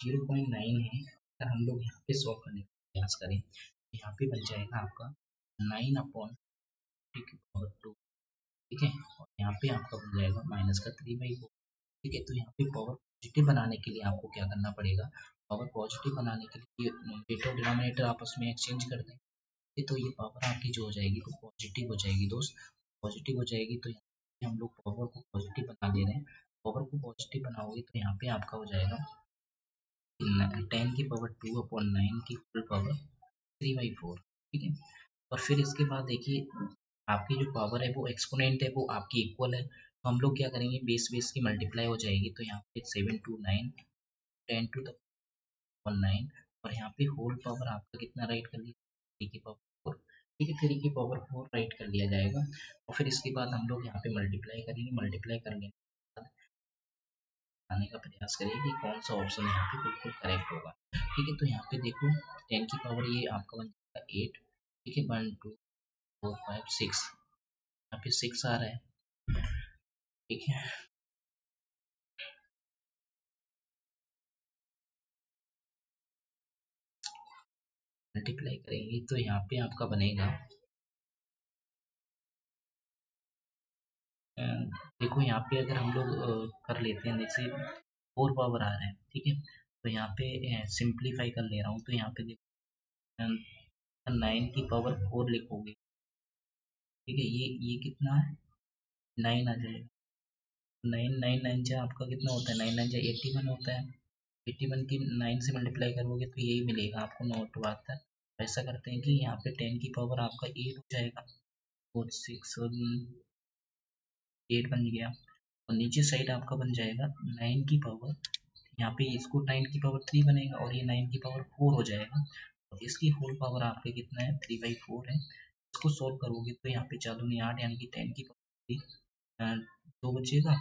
S1: 0.9 है, अगर हम लोग यहाँ पे सॉल्व करने का प्रयास करें तो यहाँ पे बन जाएगा आपका 9/10⁻²। ठीक है, और यहाँ पे आपका बन जाएगा -3/4। ठीक है, तो यहाँ पे पावर पॉजिटिव बनाने के लिए आपको क्या करना पड़ेगा, पावर पॉजिटिव बनाने के लिए न्यूमरेटर डिनोमिनेटर आपस में एक्सचेंज कर दें। तो ये पावर आपकी जो हो जाएगी वो पॉजिटिव हो जाएगी दोस्त, पॉजिटिव हो जाएगी, तो यहाँ पे हम लोग पावर को पॉजिटिव बना दे रहे हैं। पावर को पॉजिटिव बनाओगे तो यहाँ पे आपका हो जाएगा 10⁻²/9 की फुल पावर 3/4। ठीक है, और फिर इसके बाद देखिए आपकी जो पावर है वो एक्सपोनेंट है, वो आपकी इक्वल है, तो हम लोग क्या करेंगे, बेस बेस की मल्टीप्लाई हो जाएगी, तो यहाँ पे 7 2 9 10⁻⁹ और यहाँ पे होल पावर आपका कितना राइट कर लिया, 3 की पावर 4। ठीक है, 3 की पावर 4 राइट कर लिया जाएगा, और फिर इसके बाद हम लोग यहाँ पे मल्टीप्लाई करेंगे, मल्टीप्लाई करने के बाद आने का प्रयास करिए कि कौन सा ऑप्शन यहाँ पे बिल्कुल करेक्ट होगा। ठीक है, तो यहाँ पे देखो 10 की पावर ये आपका बन जाएगा 8। ठीक है, 1 2 4 5 6, यहाँ पे 6 आ रहा है। ठीक है, मल्टीप्लाई करेंगे तो यहाँ पे आपका बनेगा देखो यहाँ पे अगर हम लोग कर लेते हैं, जैसे 4 पावर आ रहा है। ठीक है, तो यहाँ पे सिंप्लीफाई कर ले रहा हूँ, तो यहाँ पे देखो 9 की पावर 4 लिखोगे। ठीक है, ये कितना है, 9 आ जाएगा। 9 9 9 जा आपका कितना होता है, 9 9 जा 81 होता है। 81 की 9 से मल्टीप्लाई करोगे तो यही मिलेगा आपको, 9 8 ऐसा करते हैं कि यहाँ पे 10 की पावर आपका 8 हो जाएगा, और 6 और 8 बन गया। और नीचे साइड आपका बन जाएगा 9 की पावर, यहाँ पे इसको 9 की पावर 3 बनेगा, और ये 9 की पावर 4 हो जाएगा। और इसकी होल पावर आपके कितना है, 3/4 है। इसको सोल्व करोगे तो यहाँ पे 4 दूनी 8, यानी कि 10 की पावर 2 बचेगा,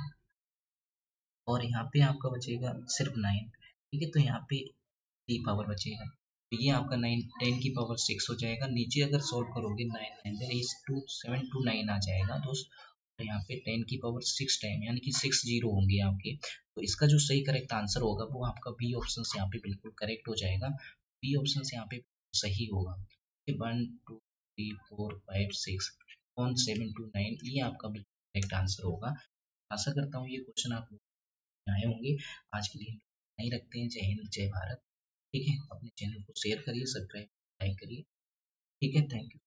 S1: और यहाँ पे आपका बचेगा सिर्फ 9। ठीक है, तो यहाँ पे 3 पावर बचेगा। तो ये आपका 9 10 की पावर 6 हो जाएगा। नीचे अगर सोल्व करोगे 9 9 7 2 9 आ जाएगा दोस्त। तो यहाँ पे 10 की पावर 6 टाइम, यानी कि 6 जीरो होंगे आपके। तो इसका जो सही करेक्ट आंसर होगा वो आपका बी ऑप्शन से यहाँ पे बिल्कुल करेक्ट हो जाएगा। बी ऑप्शन से यहाँ पे सही होगा। 1 2 3 4 5 6 7 2 9, ये आपका बिल्कुल करेक्ट आंसर होगा। आशा करता हूँ ये क्वेश्चन आप आए होंगे। आज के लिए नहीं रखते हैं। जय हिंद, जय भारत। ठीक है, अपने चैनल को शेयर करिए, सब्सक्राइब, लाइक करिए। ठीक है, थैंक यू।